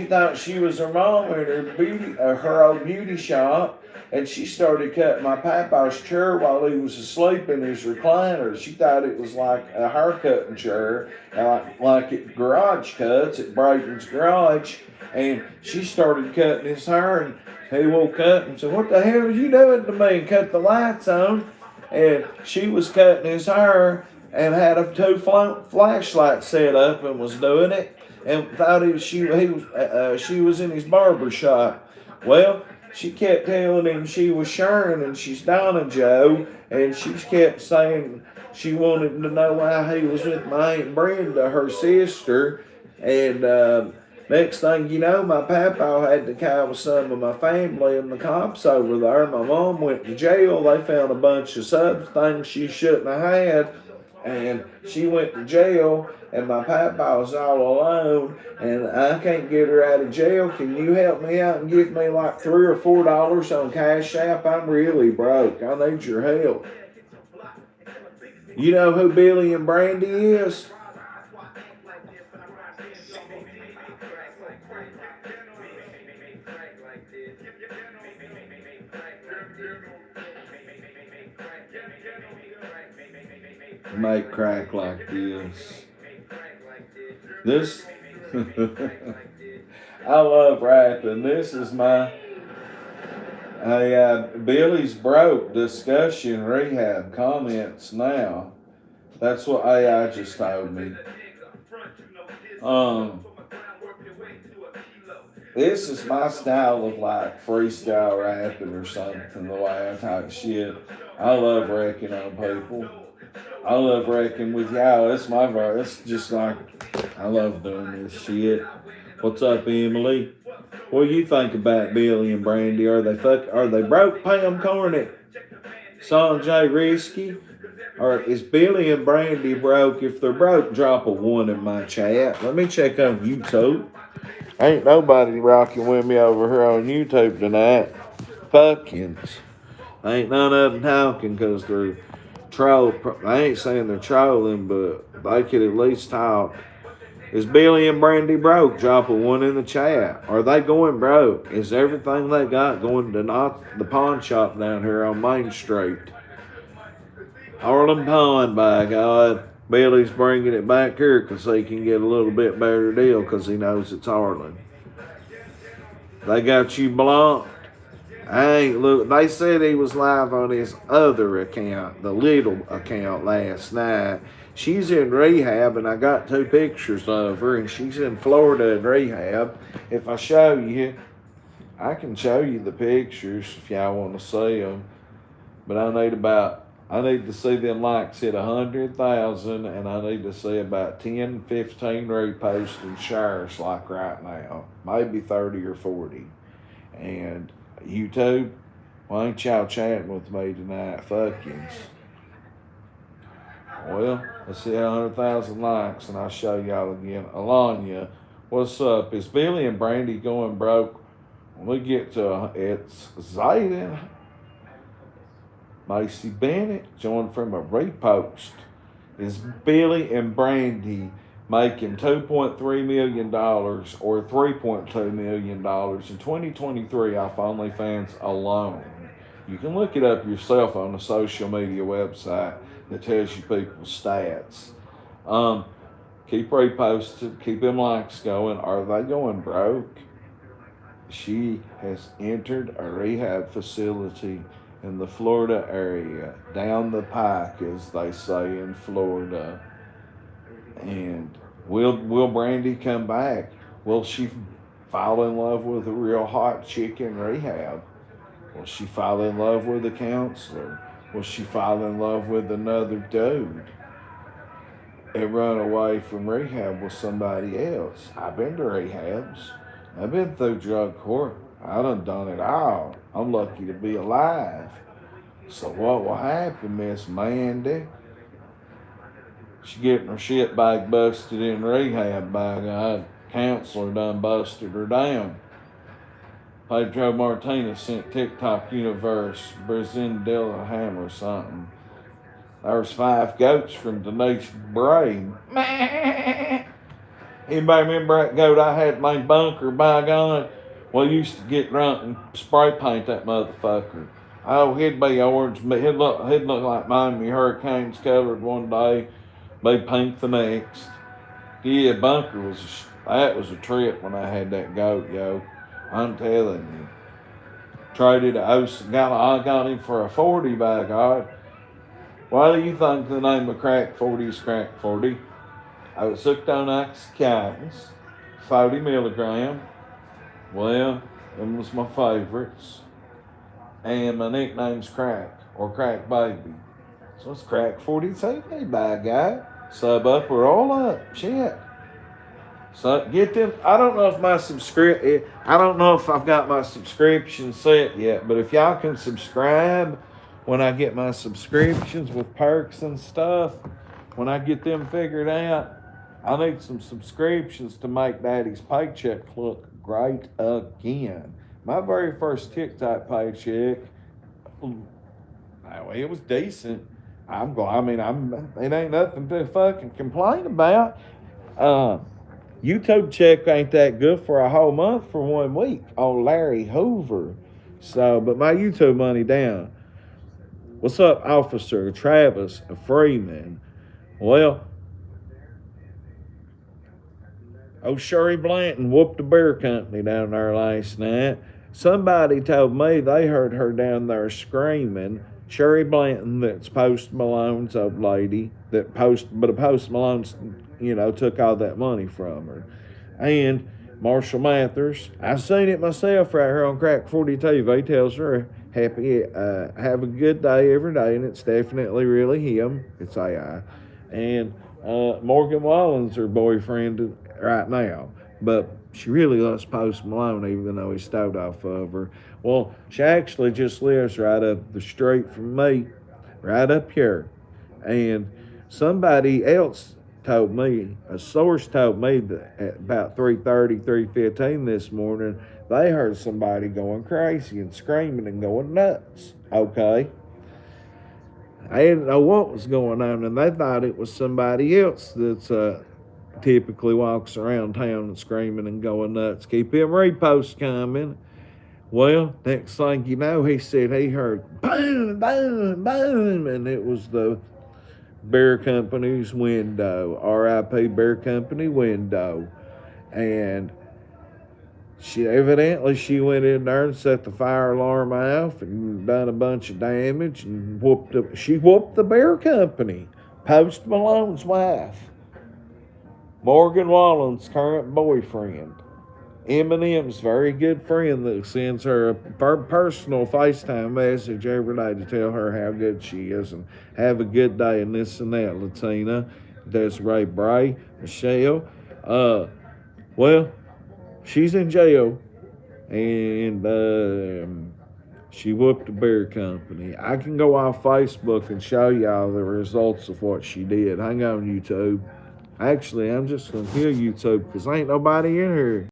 thought she was her mom in her old beauty shop, and she started cutting my papa's chair while he was asleep in his recliner. She thought it was like a haircutting chair, like at garage cuts at Braden's garage, and she started cutting his hair, and he woke up and said, "What the hell are you doing to me?" and cut the lights on, and she was cutting his hair, and had a two flashlights set up and was doing it, and thought she was in his barber shop. Well, she kept telling him she was Sharon and she's Donna Joe, and she kept saying she wanted to know why he was with my Aunt Brenda, her sister, and next thing you know, my papa had to call some of my family and the cops over there. My mom went to jail. They found a bunch of things she shouldn't have had, and she went to jail, and my papa was all alone, and I can't get her out of jail. Can you help me out and give me like $3 or $4 on Cash App? I'm really broke. I need your help. You know who Billy and Brandy is? Make crack like this. This, I love rapping. This is my Billy's broke discussion rehab comments now. That's what AI just told me. This is my style of like freestyle rapping or something, the way I talk shit. I love wrecking on people. I love wrecking with y'all. It's my verse. It's just like, I love doing this shit. What's up, Emily? What do you think about Billy and Brandy? Are they broke, Pam Cornick? Sanjay Risky? Or is Billy and Brandy broke? If they're broke, drop a 1 in my chat. Let me check on YouTube. Ain't nobody rocking with me over here on YouTube tonight. Fuckins. Ain't none of them talking because they're I ain't saying they're trolling, but they could at least talk. Is Billy and Brandy broke? Drop a 1 in the chat. Are they going broke? Is everything they got going to the pawn shop down here on Main Street? Harlem Pawn, by God. Billy's bringing it back here because he can get a little bit better deal because he knows it's Harlan. They got you blocked. They said he was live on his other account, the little account, last night. She's in rehab, and I got 2 pictures of her, and she's in Florida in rehab. If I show you, I can show you the pictures if y'all want to see them. But I need to see them likes hit 100,000, and I need to see about 10, 15 reposts and shares like right now. Maybe 30 or 40. And YouTube, why ain't y'all chatting with me tonight? Fuckings. Well, let's see 100,000 likes, and I'll show y'all again. Alanya, what's up? Is Billy and Brandy going broke? When we get to it's Zayden. Macy Bennett joined from a repost. Is Billy and Brandy making $2.3 million or $3.2 million in 2023 off OnlyFans alone? You can look it up yourself on the social media website that tells you people's stats. Keep reposting, keep them likes going. Are they going broke? She has entered a rehab facility in the Florida area, down the pike, as they say in Florida. And will Brandy come back? Will she fall in love with a real hot chick in rehab? Will she fall in love with a counselor? Will she fall in love with another dude and run away from rehab with somebody else? I've been to rehabs. I've been through drug court. I done it all. I'm lucky to be alive. So what will happen, Miss Mandy? She getting her shit bag busted in rehab, by God. Counselor done busted her down. Pedro Martinez sent TikTok Universe, Brazindilla Hammer something. There's 5 goats from Denise Bray. Anybody remember that goat I had in my bunker, by God? We used to get drunk and spray paint that motherfucker. Oh, he'd be orange, but he'd look like Miami Hurricanes colored one day, be pink the next. Yeah, bunker was a trip when I had that goat, yo. I'm telling you. I got him for a 40, by God. Why do you think the name of crack 40 is crack 40? I was hooked on oxycontins, 40 milligram. Well, them was my favorites. And my nickname's Crack, or Crack Baby. So it's Crack 42, by guy. Sub up or all up. Shit. So get them. I don't know if I don't know if I've got my subscription set yet, but if y'all can subscribe when I get my subscriptions with perks and stuff, when I get them figured out, I need some subscriptions to make Daddy's paycheck look great again. My very first TikTok paycheck, it was decent. It ain't nothing to fucking complain about. YouTube check ain't that good for a whole month for 1 week on Larry Hoover. So, but my YouTube money down. What's up, Officer Travis Freeman? Well, Sherry Blanton whooped the beer company down there last night. Somebody told me they heard her down there screaming. Sherry Blanton, that's Post Malone's old lady, but Post Malone's, took all that money from her. And Marshall Mathers, I seen it myself right here on Crack 40 TV, tells her have a good day every day, and it's definitely really him. It's AI. And Morgan Wallen's her boyfriend right now, but she really loves Post Malone, even though he stole off of her. Well, she actually just lives right up the street from me, right up here. And somebody else told me, a source told me that at about 3:30, 3:15 this morning, they heard somebody going crazy and screaming and going nuts. Okay. I didn't know what was going on, and they thought it was somebody else that's typically walks around town and screaming and going nuts. Keep them reposts coming. Well, next thing you know, he said he heard boom, boom, boom, and it was the beer company's window, RIP Beer Company window. And she went in there and set the fire alarm off and done a bunch of damage and she whooped the beer company, Post Malone's wife, Morgan Wallen's current boyfriend, Eminem's very good friend that sends her a personal FaceTime message every day to tell her how good she is and have a good day and this and that. Latina, Desiree Bray, Michelle. Well, she's in jail and she whooped the beer company. I can go off Facebook and show y'all the results of what she did. Hang on, YouTube. Actually, I'm just going to kill YouTube because ain't nobody in here.